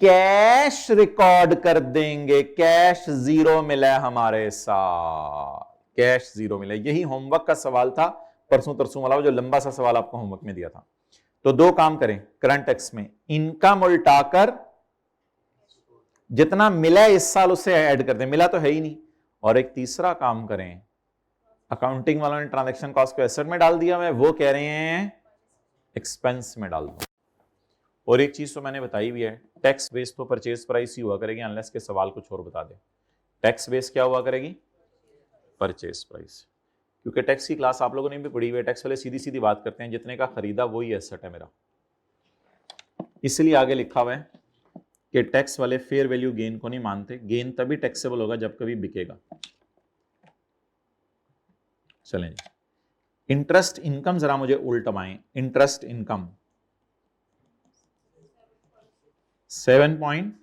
कैश रिकॉर्ड कर देंगे। कैश जीरो मिला हमारे साथ, कैश जीरो मिला। यही होमवर्क का सवाल था परसों तरसों वाला, जो लंबा सा सवाल आपको होमवर्क में दिया था। तो दो काम करें करंट टैक्स में, इनकम उल्टाकर जितना मिला इस साल उससे ऐड कर दें, मिला तो है ही नहीं। और एक तीसरा काम करें, अकाउंटिंग वालों ने ट्रांजैक्शन कॉस्ट को एसेट में डाल दिया, मैं वो कह रहे हैं एक्सपेंस में डाल दो। और एक चीज तो मैंने बताई भी है, टैक्स बेस तो परचेज प्राइस ही हुआ करेगी, अनलेस के सवाल कुछ और बता दे। टैक्स बेस क्या हुआ करेगी? Purchase price. क्योंकि टैक्स की क्लास आप लोगों ने भी पढ़ी हुई है, टैक्स वाले सीधी सीधी बात करते हैं, जितने का खरीदा वही एसेट है मेरा। इसलिए आगे लिखा हुआ है कि टैक्स वाले फेयर वैल्यू गेन को नहीं मानते। गेन तभी टैक्सेबल होगा जब कभी बिकेगा। चलें जी, इंटरेस्ट इनकम जरा मुझे उल्टवाएं। इंटरेस्ट इनकम 7 पॉइंट,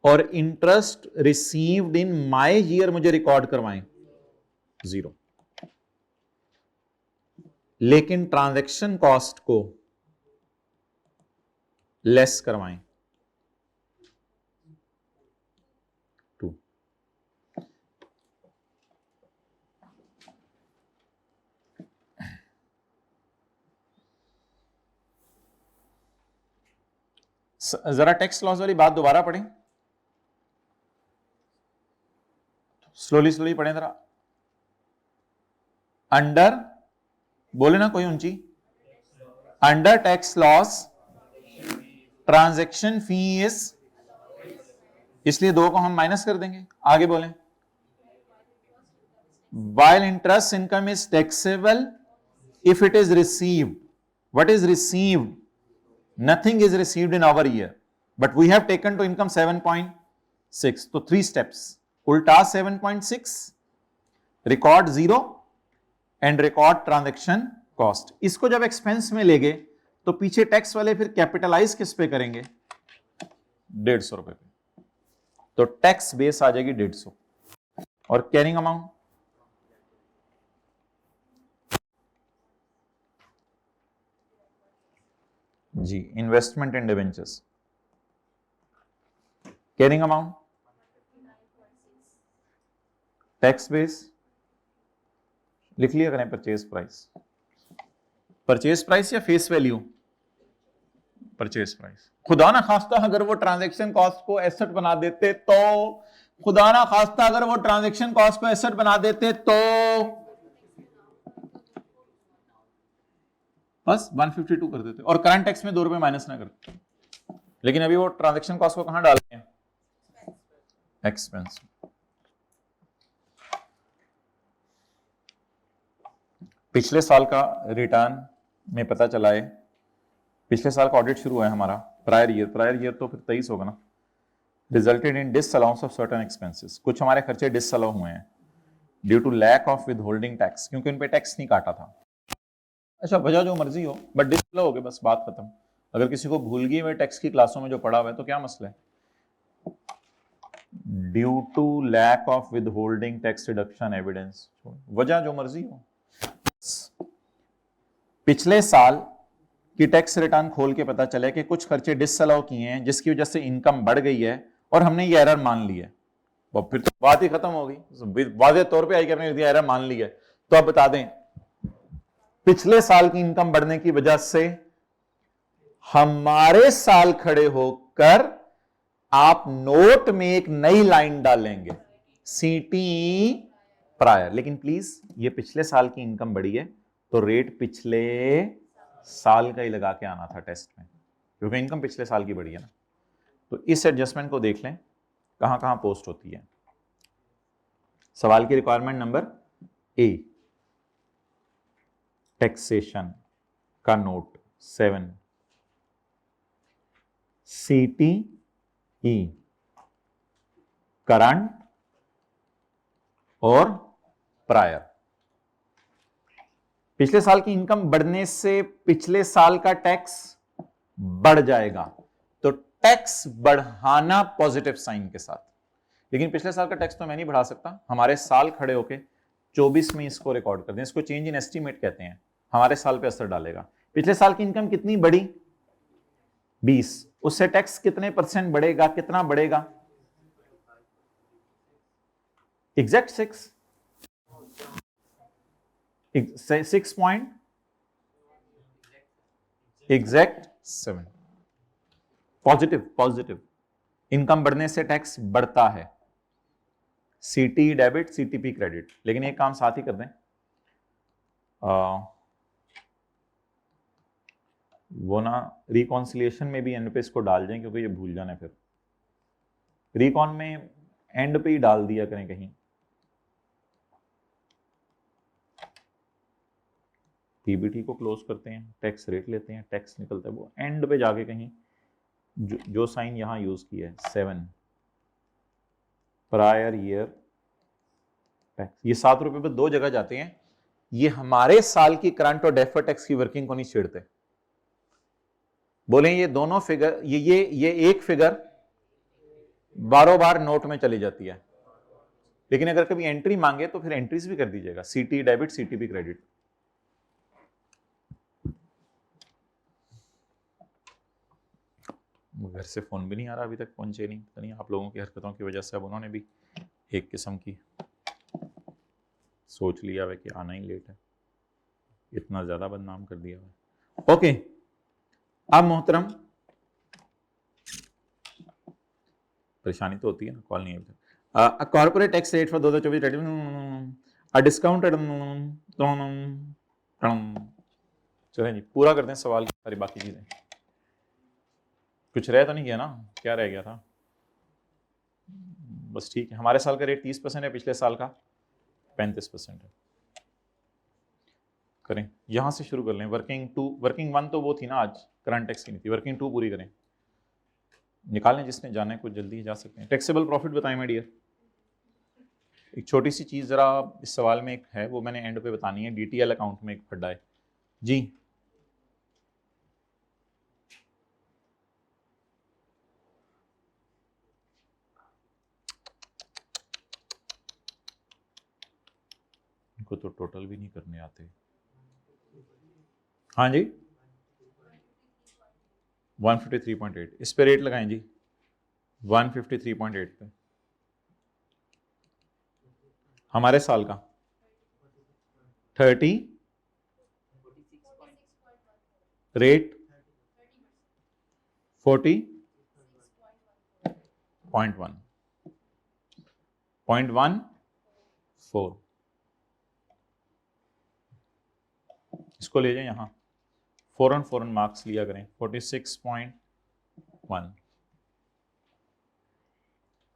और interest received in my year मुझे रिकॉर्ड करवाएं 0। लेकिन ट्रांजैक्शन कॉस्ट को लेस करवाएं 2। जरा टैक्स लॉस वाली बात दोबारा पढ़ें, स्लोली स्लोली पढ़ें जरा। अंडर, बोले ना कोई ऊंची, under tax loss transaction fee is, इसलिए 2 को हम माइनस कर देंगे। आगे बोलें, while interest income is taxable if it is received. What is received? Nothing is received in our year, but we have taken to income 7.6. तो 3 steps, उल्टा 7.6, record 0 and record transaction cost. इसको जब expense में लेंगे तो पीछे tax वाले फिर कैपिटलाइज किस पे करेंगे? 150 रुपए पे। तो टैक्स बेस आ जाएगी 150 और कैरिंग अमाउंट जी, investment in debentures, carrying amount tax base लिख लिया करें। परचेज प्राइस, परचेज प्राइस या फेस वैल्यू? Purchase price. खुदा ना खास्ता अगर वो ट्रांजैक्शन कॉस्ट को एसेट बना देते तो, खुदा ना खास्ता अगर वो ट्रांजैक्शन कॉस्ट को एसेट बना देते तो बस 152 कर देते और करंट टैक्स में 2 रुपए माइनस ना करते। लेकिन अभी वो ट्रांजैक्शन कॉस्ट को कहां डाल रहे हैं? एक्सपेंस। पिछले साल का रिटर्न में पता चला है, पिछले साल का ऑडिट शुरू हुआ है हमारा, प्रायर ईयर तो फिर 23 होगा ना। Resulted in disallowance of certain expenses, कुछ हमारे खर्चे डिसअलाउ हुए हैं due to lack of withholding tax, क्योंकि उन पे टैक्स नहीं काटा था। अच्छा, वजह जो मर्जी हो, बट डिसअलाउ हो गए, बस बात खत्म। अगर किसी को भूल गई हुई टैक्स की क्लासों में जो पढ़ा हुआ है तो क्या मसला है? Due to lack of withholding tax deduction evidence, वजह जो मर्जी हो। पिछले साल की टैक्स रिटर्न खोल के पता चले कि कुछ खर्चे डिसअलाउ किए हैं जिसकी वजह से इनकम बढ़ गई है और हमने ये एरर मान ली है, और फिर तो बात ही खत्म हो गई। वाज़ेह तौर पे आई कि हमने एरर मान ली है। तो अब बता दें, पिछले साल की इनकम बढ़ने की वजह से हमारे साल खड़े होकर आप नोट में एक नई लाइन डालेंगे, सीटी प्रायर। लेकिन प्लीज ये पिछले साल की इनकम बढ़ी है तो रेट पिछले साल का ही लगा के आना था टेस्ट में, क्योंकि इनकम पिछले साल की बढ़ी है ना। तो इस एडजस्टमेंट को देख लें कहां कहां पोस्ट होती है। सवाल की रिक्वायरमेंट नंबर ए, टैक्सेशन का नोट 7, सीटीई करंट और प्रायर। पिछले साल की इनकम बढ़ने से पिछले साल का टैक्स बढ़ जाएगा, तो टैक्स बढ़ाना पॉजिटिव साइन के साथ। लेकिन पिछले साल का टैक्स तो मैं नहीं बढ़ा सकता, हमारे साल खड़े होके 24 में इसको रिकॉर्ड कर दें। इसको चेंज इन एस्टीमेट कहते हैं, हमारे साल पे असर डालेगा। पिछले साल की इनकम कितनी बढ़ी? 20। उससे टैक्स कितने % बढ़ेगा, कितना बढ़ेगा? Exact 6 point exact 7। Positive income बढ़ने से टैक्स बढ़ता है। सीटी डेबिट, सीटीपी क्रेडिट। लेकिन एक काम साथ ही कर दें, वो ना रिकॉन्सिलिएशन में भी एंड पे इसको डाल दें, क्योंकि ये भूल जाना फिर। रिकॉन में एंड पे ही डाल दिया करें कहीं। पीबीटी को क्लोज करते हैं, टैक्स रेट लेते हैं, टैक्स निकलता है, वो एंड पे जाके कहीं जो साइन यहां यूज किया है 7 प्रायर ईयर टैक्स, ये 7 रुपए पे 2 जगह जाते हैं। ये हमारे साल की करंट और डेफर टैक्स की वर्किंग को नहीं छेड़ते। बोले ये दोनों फिगर, ये एक फिगर बारों बार नोट में चली जाती है, लेकिन अगर कभी एंट्री मांगे तो फिर एंट्रीज भी कर दीजिएगा, सीटी डेबिट, सीटीपी क्रेडिट। घर से फोन भी नहीं आ रहा, अभी तक पहुंचे नहीं, पता नहीं आप लोगों की हरकतों की वजह से अब उन्होंने भी एक किस्म की सोच लिया है कि आना ही लेट है, इतना ज्यादा बदनाम कर दिया है। ओके, अब मोहतरम, परेशानी तो होती है ना, कॉल नहीं है। Corporate tax rate for 2024 discounted. चलें जी, पूरा करते हैं सवाल की सारी बाकी चीजें। कुछ रह तो नहीं गया ना? क्या रह गया था? बस ठीक है, हमारे साल का रेट 30% है, पिछले साल का 35% है। करें, यहां से शुरू कर लें। वर्किंग 1 तो वो थी ना, आज करंट टैक्स की नहीं थी। वर्किंग 2 पूरी करें, निकालें, जिसने जाना है कुछ जल्दी जा सकते हैं। टैक्सेबल प्रॉफिट बताएं माय डियर। एक छोटी सी चीज जरा इस सवाल में एक है, वो मैंने एंड पे बतानी है। डीटीएल अकाउंट में एक फड्डा है जी। इनको तो टोटल भी नहीं करने आते। हाँ जी, 153.8 इस पे रेट लगाएं जी, 153.8 पे हमारे साल का 30 रेट 40.1 इसको ले जाए यहाँ, फौरन मार्क्स लिया करें। 46.1।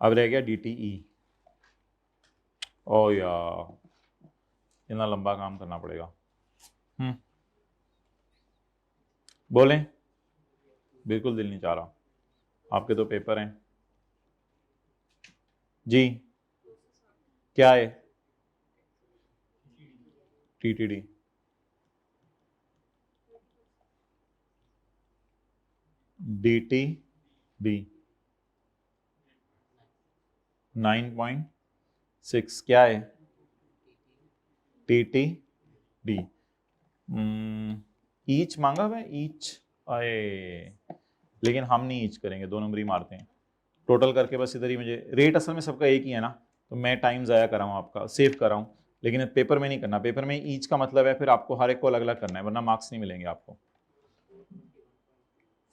अब रह गया डीटीई। ओ यार, इतना लंबा काम करना पड़ेगा। बोलें, बिल्कुल दिल नहीं चाह रहा, आपके तो पेपर हैं जी। क्या है? टीटीडी। डीटीडी 9.6 क्या है? टीटीडी। ईच मांगा हुआ है, ईच आए, लेकिन हम नहीं ईच करेंगे, 2 नंबर ही मारते हैं टोटल करके। बस इधर ही मुझे रेट, असल में सबका एक ही है ना, तो मैं टाइम ज़ाया कर रहा हूँ, आपका सेव कर रहा हूँ, लेकिन पेपर में नहीं करना। पेपर में ईच का मतलब है फिर आपको हर एक को अलग अलग करना है, वरना मार्क्स नहीं मिलेंगे आपको।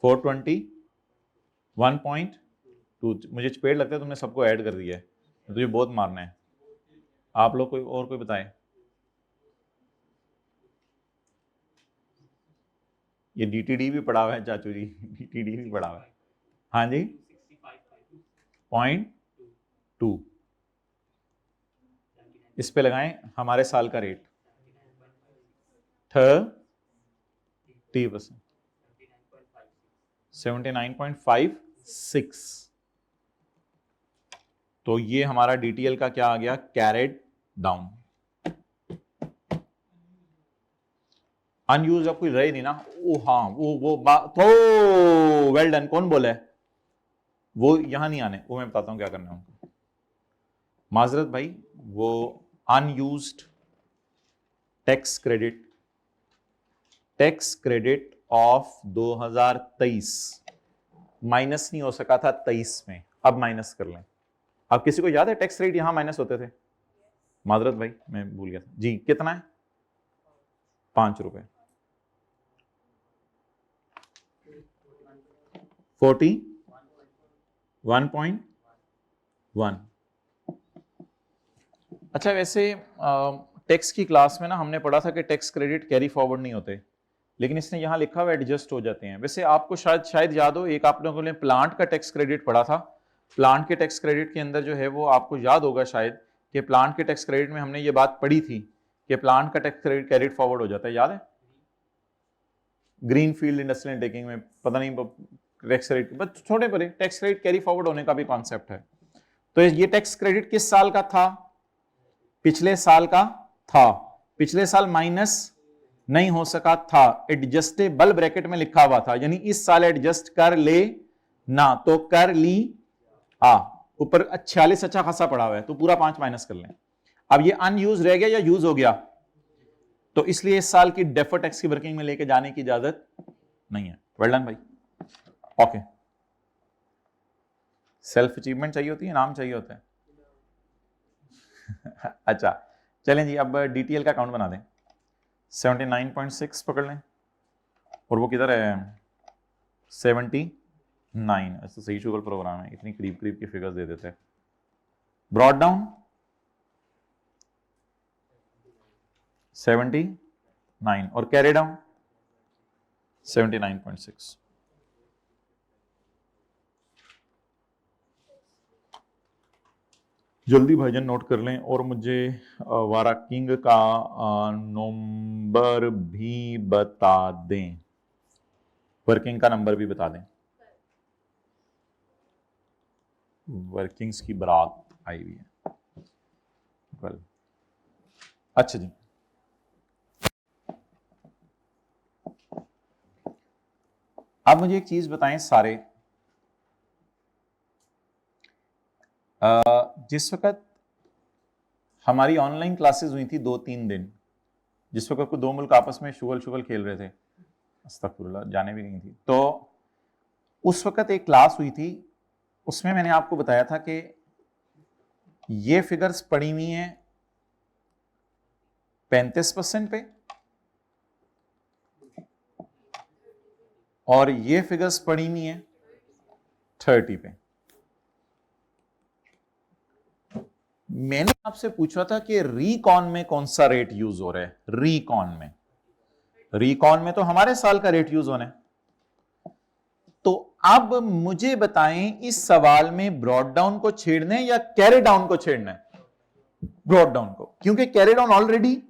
421.2 मुझे पेड़ लगता है तुमने सबको ऐड कर दिया है, तुझे बहुत मारना है। आप लोग कोई और कोई बताए? ये डीटीडी भी पढ़ा हुआ है चाचू जी, डीटीडी भी पढ़ा हुआ है। हाँ जी, 0.2 इस पे लगाएं हमारे साल का रेट 30%, 79.56। तो ये हमारा डीटीएल का क्या आ गया? Carried down. अनयूज अब कोई रहे नहीं ना। ओ हाँ, वो बात तो वेल डन। कौन बोला है? वो यहां नहीं आने, वो मैं बताता हूं क्या करना है उनको। माजरत भाई, वो unused tax credit tax credit of 2023 minus नहीं हो सका था 23 में, अब माइनस कर लें। अब किसी को याद है टैक्स रेट यहां माइनस होते थे? मादरत भाई मैं भूल गया था जी, कितना है? 5 रुपए। 41.1। अच्छा वैसे टैक्स की क्लास में ना हमने पढ़ा था कि टैक्स क्रेडिट कैरी फॉरवर्ड नहीं होते, लेकिन इसने यहां लिखा हुआ एडजस्ट हो जाते हैं। वैसे आपको शायद याद हो, एक आप लोगों ने प्लांट का टैक्स क्रेडिट पढ़ा था। प्लांट के टैक्स क्रेडिट के अंदर जो है वो आपको याद होगा शायद कि प्लांट के टैक्स क्रेडिट में हमने ये बात पढ़ी थी कि प्लांट का टैक्स क्रेडिट कैरिड फॉरवर्ड हो जाता है, याद है? ग्रीन फील्ड इंडस्ट्रियल टेकिंग में पता नहीं टैक्स क्रेडिट, बस छोटे पर टैक्स क्रेडिट कैरी फॉरवर्ड होने का भी कॉन्सेप्ट है। तो ये टैक्स क्रेडिट किस साल का था? पिछले साल का था। पिछले साल माइनस नहीं हो सका था, एडजस्टेबल ब्रैकेट में लिखा हुआ था, यानी इस साल एडजस्ट कर ले ना, तो कर ली ऊपर 46 अच्छा खासा पड़ा हुआ है, तो पूरा 5 माइनस कर लें। अब ये अनयूज रह गया या यूज हो गया? तो इसलिए इस साल की डेफर्ड टैक्स की वर्किंग में लेके जाने की इजाजत नहीं है। वेल डन भाई, ओके। सेल्फ अचीवमेंट चाहिए होती है, नाम चाहिए होता है? अच्छा चलें जी, अब डीटीएल का अकाउंट बना दें। 79.6 पकड़ लें, और वो किधर है? 79। ऐसा सही शुगर प्रोग्राम है, इतनी करीब करीब की फिगर्स दे देते हैं। ब्रॉड डाउन 79 और कैरी डाउन 79.6। जल्दी भाईजान नोट कर लें, और मुझे वारा किंग का नंबर भी बता दें, वर्किंग का नंबर भी बता दें। वर्किंग्स की बारात आई हुई है। वेल अच्छा जी, अब मुझे एक चीज बताएं सारे, जिस वक्त हमारी ऑनलाइन क्लासेस हुई थी 2-3 दिन, जिस वक्त को दो मुल्क आपस में शुगल खेल रहे थे, अस्तगफुरुल्लाह, जाने भी नहीं थी, तो उस वक्त एक क्लास हुई थी, उसमें मैंने आपको बताया था कि ये फिगर्स पड़ी हुई हैं 35% पे, और ये फिगर्स पड़ी हुई हैं 30 पे। मैंने आपसे पूछा था कि रीकॉन में कौन सा रेट यूज हो रहा है? रीकॉन में तो हमारे साल का रेट यूज होना है। तो अब मुझे बताएं, इस सवाल में ब्रॉड डाउन को छेड़ना है या कैरी डाउन को छेड़ना है? ब्रॉड डाउन को, क्योंकि कैरी डाउन ऑलरेडी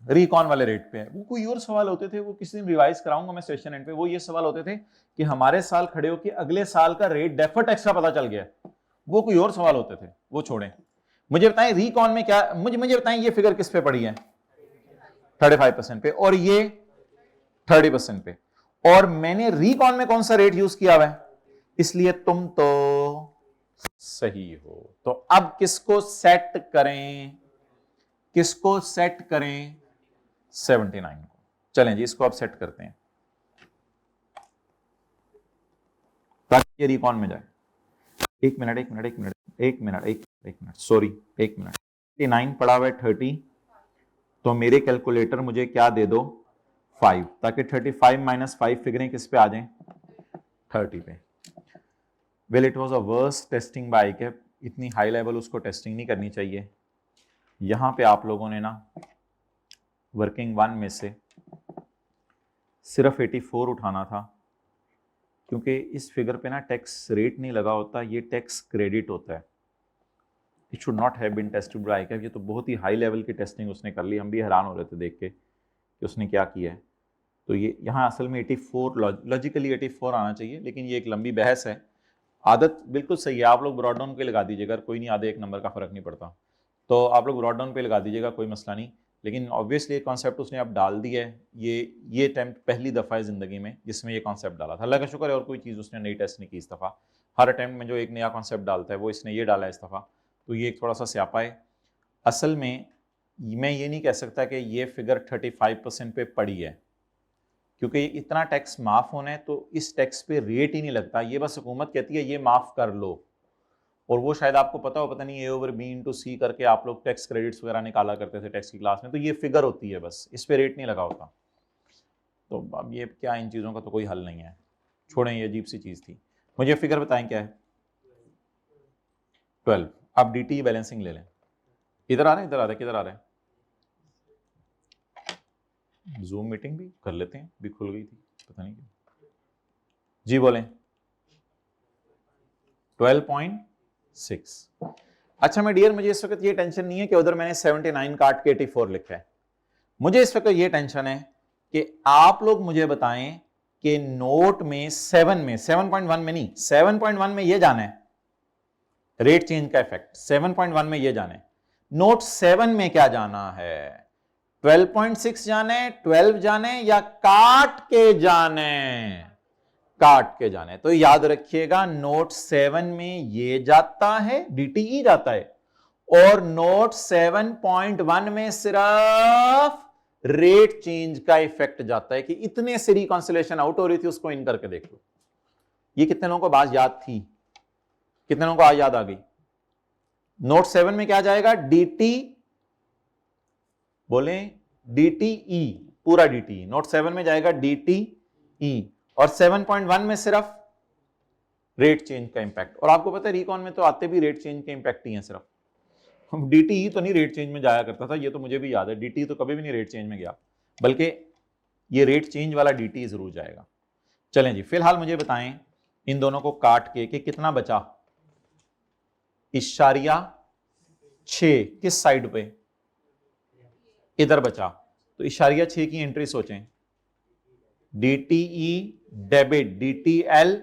रिकॉन वाले रेट पे है। वो कोई और सवाल होते थे, वो किसी दिन रिवाइज कराऊंगा मैं सेशन एंड पे। वो ये सवाल होते थे कि हमारे साल खड़े होकर अगले साल का रेट डेफर्ड टैक्स का पता चल गया, वो कोई और सवाल होते थे, वो छोड़ें। मुझे बताएं रिकॉन में क्या, मुझे बताएं ये फिगर किस पे पड़ी है? 35% पे, और ये 30% पे, और मैंने रिकॉन में कौन सा रेट यूज किया हुआ है, इसलिए तुम तो सही हो। तो अब किसको सेट करें? 79 को। चलें जी, इसको अब सेट करते हैं ताकि ये रिकॉन में जाए। एक मिनट सॉरी, 9 पड़ा हुआ है 30, तो मेरे कैलकुलेटर मुझे क्या दे दो? 5, ताकि 35 - 5 फिगरें किस पे आ जाएं? 30 पे। Well it was a worst testing by ICAP, इतनी हाई लेवल उसको टेस्टिंग नहीं करनी चाहिए। यहां पे आप लोगों ने ना वर्किंग 1 में से सिर्फ 84 उठाना था, क्योंकि इस फिगर पे ना टैक्स रेट नहीं लगा होता, ये टैक्स क्रेडिट होता है। It should not have been tested by ICAP. ये तो बहुत ही हाई लेवल की टेस्टिंग उसने कर ली, हम भी हैरान हो रहे थे देख के कि उसने क्या किया है। तो ये यहाँ असल में 84 लॉजिकली 84 आना चाहिए, लेकिन ये एक लंबी बहस है। आदत बिल्कुल सही है, आप लोग ब्रॉड डाउन पे लगा दीजिएगा, कोई नहीं, आधे 1 नंबर का फर्क नहीं पड़ता, तो आप लोग ब्रॉड डाउन पे लगा दीजिएगा, कोई मसला नहीं। लेकिन ऑब्वियसली कॉन्सेप्ट उसने अब डाल दिया है, ये अटैम्प्ट पहली दफ़ा है ज़िंदगी में जिसमें ये कॉन्सेप्ट डाला था। अल्लाह का शुक्र है और कोई चीज़ उसने नई टेस्ट नहीं की इस दफ़ा। हर अटैम्प्ट में जो एक नया कॉन्सेप्ट डालता है वो इसने ये डाला है इस दफ़ा, तो ये एक थोड़ा सा स्यापा है। असल में मैं ये नहीं कह सकता कि ये फिगर 35% पे पड़ी है, क्योंकि इतना टैक्स माफ होना है तो इस टैक्स पे रेट ही नहीं लगता। ये बस हुकूमत कहती है ये माफ कर लो, और वो शायद आपको पता हो, पता नहीं ए ओवर बी इंटू सी करके आप लोग टैक्स क्रेडिट्स वगैरह निकाला करते थे टैक्स की क्लास में, तो ये फिगर होती है बस, इस पे रेट नहीं लगा होता। तो अब ये क्या, इन चीज़ों का तो कोई हल नहीं है, छोड़ें, ये अजीब सी चीज़ थी। मुझे फिगर बताएं क्या है? 12। आप डी बैलेंसिंग ले लें। इधर आ रहे हैं, इधर आ रहे हैं, किधर आ रहे हैं? जूम मीटिंग भी कर लेते हैं, भी खुल गई थी पता नहीं क्यों। जी बोलें। 12.6। अच्छा मैं डियर, मुझे इस वक्त ये टेंशन नहीं है कि उधर मैंने 79 काट के 84 लिखा है। मुझे इस वक्त ये टेंशन है कि आप लोग मुझे बताएं कि नोट में 7 में 7.1 में नहीं, 7.1 में ये जाना है रेट चेंज का इफेक्ट, 7.1 में ये जाना है। नोट 7 में क्या जाना है? 12.6 जाने, 12 जाने, या काट के जाने? काट के जाने। तो याद रखिएगा नोट 7 में ये जाता है, डीटीई जाता है, और नोट 7.1 में सिर्फ रेट चेंज का इफेक्ट जाता है कि इतने से रिकॉन्सिलेशन आउट हो रही थी, उसको इन करके देख लो। ये कितने लोगों को बात याद थी? कितने लोगों को आज याद आ गई? नोट 7 में क्या जाएगा? डीटी, बोले डीटीई, पूरा डीटी नोट 7 में जाएगा डीटीई, और 7.1 में सिर्फ रेट चेंज का इंपैक्ट। और आपको पता है रिकॉन में तो आते भी रेट चेंज के इंपैक्ट ही हैं सिर्फ, डीटीई तो नहीं रेट चेंज में जाया करता था, ये तो मुझे भी याद है, डीटीई तो कभी भी नहीं रेट चेंज में गया, बल्कि ये रेट चेंज वाला डीटीई जरूर जाएगा। चलें जी, फिलहाल मुझे बताएं इन दोनों को काट के कि कितना बचा? इशारिया 6 किस साइड पे? इधर बचा। तो इशारिया 6 की एंट्री सोचें, डीटीई डेबिट, डीटीएल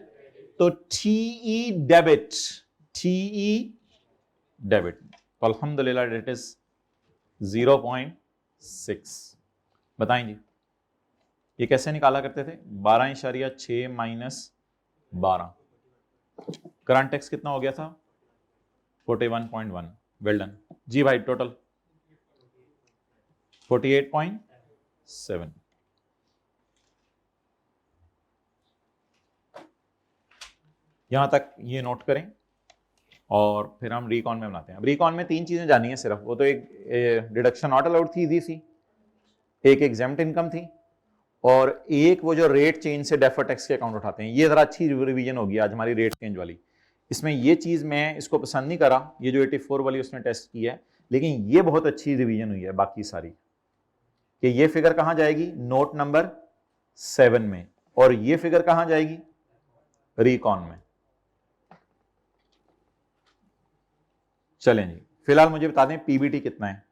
तो टीई डेबिट, टीई डेबिट, तो अल्हम्दुलिल्लाह डेट इज 0.6। बताएं जी ये कैसे निकाला करते थे? 12.6 माइनस 12, करंट टैक्स कितना हो गया था? 41.1। वेल डन जी भाई, टोटल 48.7। यहां तक ये नोट करें और फिर हम रिकॉन में बनाते हैं। अब रिकॉन में 3 चीजें जानी है सिर्फ, वो तो एक डिडक्शन नॉट अलाउड थी, इजी सी, एक एग्जेम्प्ट इनकम थी, और एक वो जो रेट चेंज से डेफर टैक्स के अकाउंट उठाते हैं। ये जरा अच्छी रिवीजन होगी आज हमारी रेट चेंज वाली। इसमें ये चीज मैं इसको पसंद नहीं करा, ये जो 84 वाली उसने टेस्ट की है, लेकिन ये बहुत अच्छी रिवीजन हुई है बाकी सारी, कि ये फिगर कहां जाएगी? नोट नंबर 7 में, और ये फिगर कहां जाएगी? रिकॉन में। चलें जी, फिलहाल मुझे बता दें पीबीटी कितना है?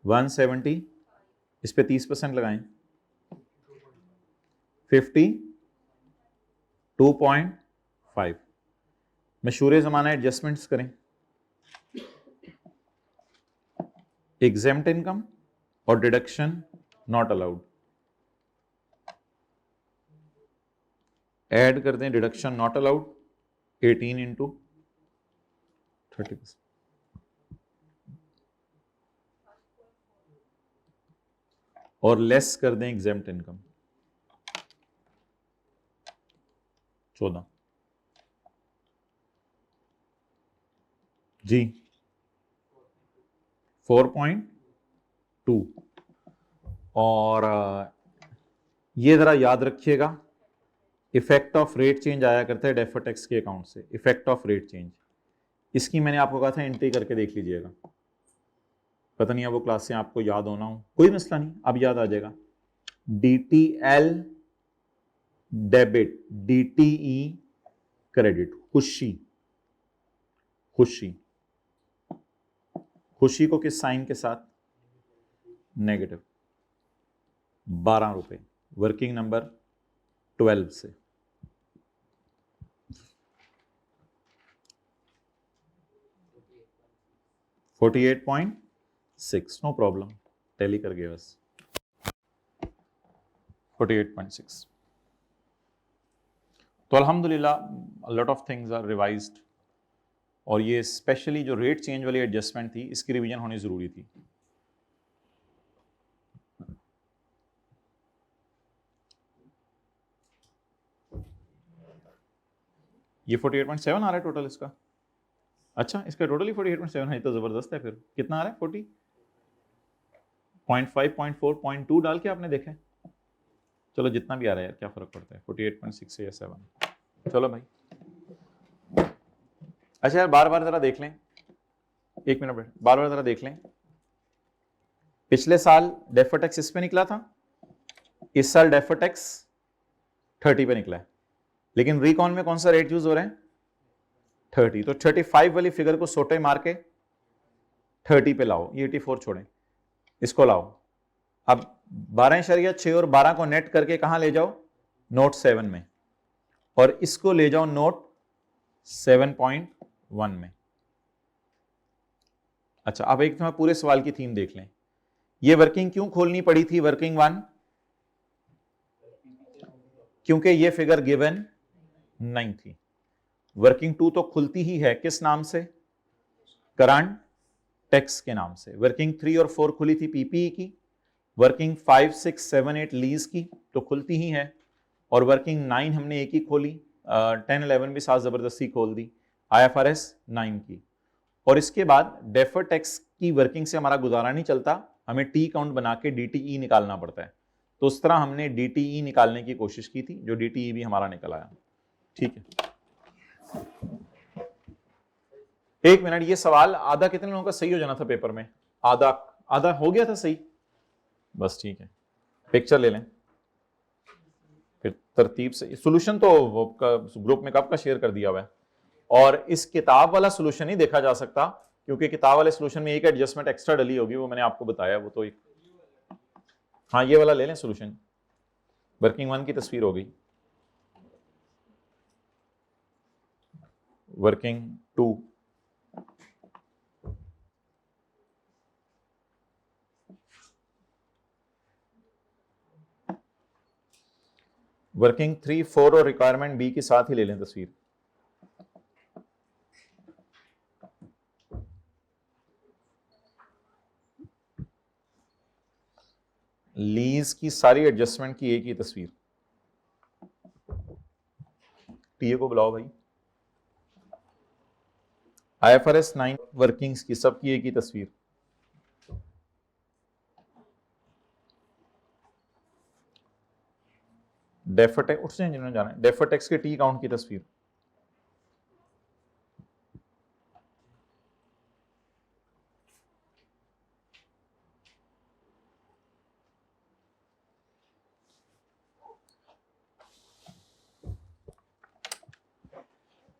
170, इस पे 30% लगाएं, 52.5। मशहूर जमाना एडजस्टमेंट्स करें, एग्जेम्प्ट इनकम और डिडक्शन नॉट अलाउड, ऐड कर दें डिडक्शन नॉट अलाउड 18 इंटू 30%, और लेस कर दें एग्जेम्प्ट इनकम 14 जी, 4.2। और ये जरा याद रखिएगा, इफेक्ट ऑफ रेट चेंज आया करता है डेफर टैक्स के अकाउंट से, इफेक्ट ऑफ रेट चेंज, इसकी मैंने आपको कहा था एंट्री करके देख लीजिएगा, पता नहीं है वो क्लास से आपको याद होना हो, कोई मसला नहीं, अब याद आ जाएगा। डीटीएल डेबिट, डीटीई क्रेडिट, खुशी, खुशी, खुशी को किस साइन के साथ? नेगेटिव, 12 रुपए, वर्किंग नंबर 12 से। $48.6, नो प्रॉब्लम, टैली कर गए बस। 48.6। तो अल्हम्दुलिल्लाह lot of things are revised, और ये स्पेशली जो रेट चेंज वाली एडजस्टमेंट थी इसकी रिवीजन होनी जरूरी थी। ये 48.7 आ रहा है टोटल इसका। अच्छा, इसका टोटल ही 48.7 है, तो जबरदस्त है। फिर कितना आ रहा है? 40.5, 0.4, 0.2 डाल के आपने देखा है। चलो जितना भी आ रहा है यार, क्या फर्क पड़ता है, 48.6 या 7। चलो भाई, अच्छा यार बार बार जरा देख लें, एक मिनट बैठ, बार बार जरा देख लें। पिछले साल डेफर्ड टैक्स इस पे निकला था, इस साल डेफर्ड टैक्स 30 पे निकला है, लेकिन रिकॉन में कौन सा रेट यूज हो रहा है? 30। तो 35 वाली फिगर को सोटे मार के 30 पे लाओ, ये 84 छोड़ें, इसको लाओ। अब 12.6 और 12 को नेट करके कहां ले जाओ? नोट 7 में, और इसको ले जाओ नोट 7.1 में। अच्छा, अब एक पूरे सवाल की थीम देख लें। ये वर्किंग क्यों खोलनी पड़ी थी? वर्किंग 1 क्योंकि ये फिगर गिवन नहीं थी। वर्किंग 2 तो खुलती ही है, किस नाम से? करंट टैक्स के नाम से। वर्किंग 3 और 4 खुली थी पीपीई की। वर्किंग 5, 6, 7, 8 लीज की तो खुलती ही है, और वर्किंग 9 हमने एक ही खोली, 10, 11 भी साथ जबरदस्ती खोल दी, IFRS 9 की। और इसके बाद डेफर्ड टैक्स की वर्किंग से हमारा गुजारा नहीं चलता, हमें टी काउंट बना के DTE निकालना पड़ता है। तो उस तरह हमने DTE निकालने की कोशिश की थी, जो DTE भी हमारा निकल आया। ठीक है, एक मिनट, ये सवाल आधा कितने लोगों का सही हो जाना था पेपर में? आधा आधा हो गया था सही, बस ठीक है। पिक्चर ले लें फिर तरतीब से। सॉल्यूशन तो ग्रुप में कब का शेयर कर दिया हुआ है, और इस किताब वाला सॉल्यूशन ही देखा जा सकता, क्योंकि किताब वाले सॉल्यूशन में एक एडजस्टमेंट एक्स्ट्रा डली होगी, वो मैंने आपको बताया, वो तो एक। हाँ, ये वाला ले लें सॉल्यूशन। वर्किंग 1 की तस्वीर हो गई, वर्किंग 2, वर्किंग 3, 4 और रिक्वायरमेंट बी के साथ ही ले लें तस्वीर। लीज की सारी एडजस्टमेंट की एक ही तस्वीर। टीए को बुलाओ भाई। IFRS 9 वर्किंग्स की सबकी एक ही तस्वीर। डेफर्ड टैक्स, उठ से जिन्होंने जाना है, डेफर्ड टैक्स के टी काउंट की तस्वीर।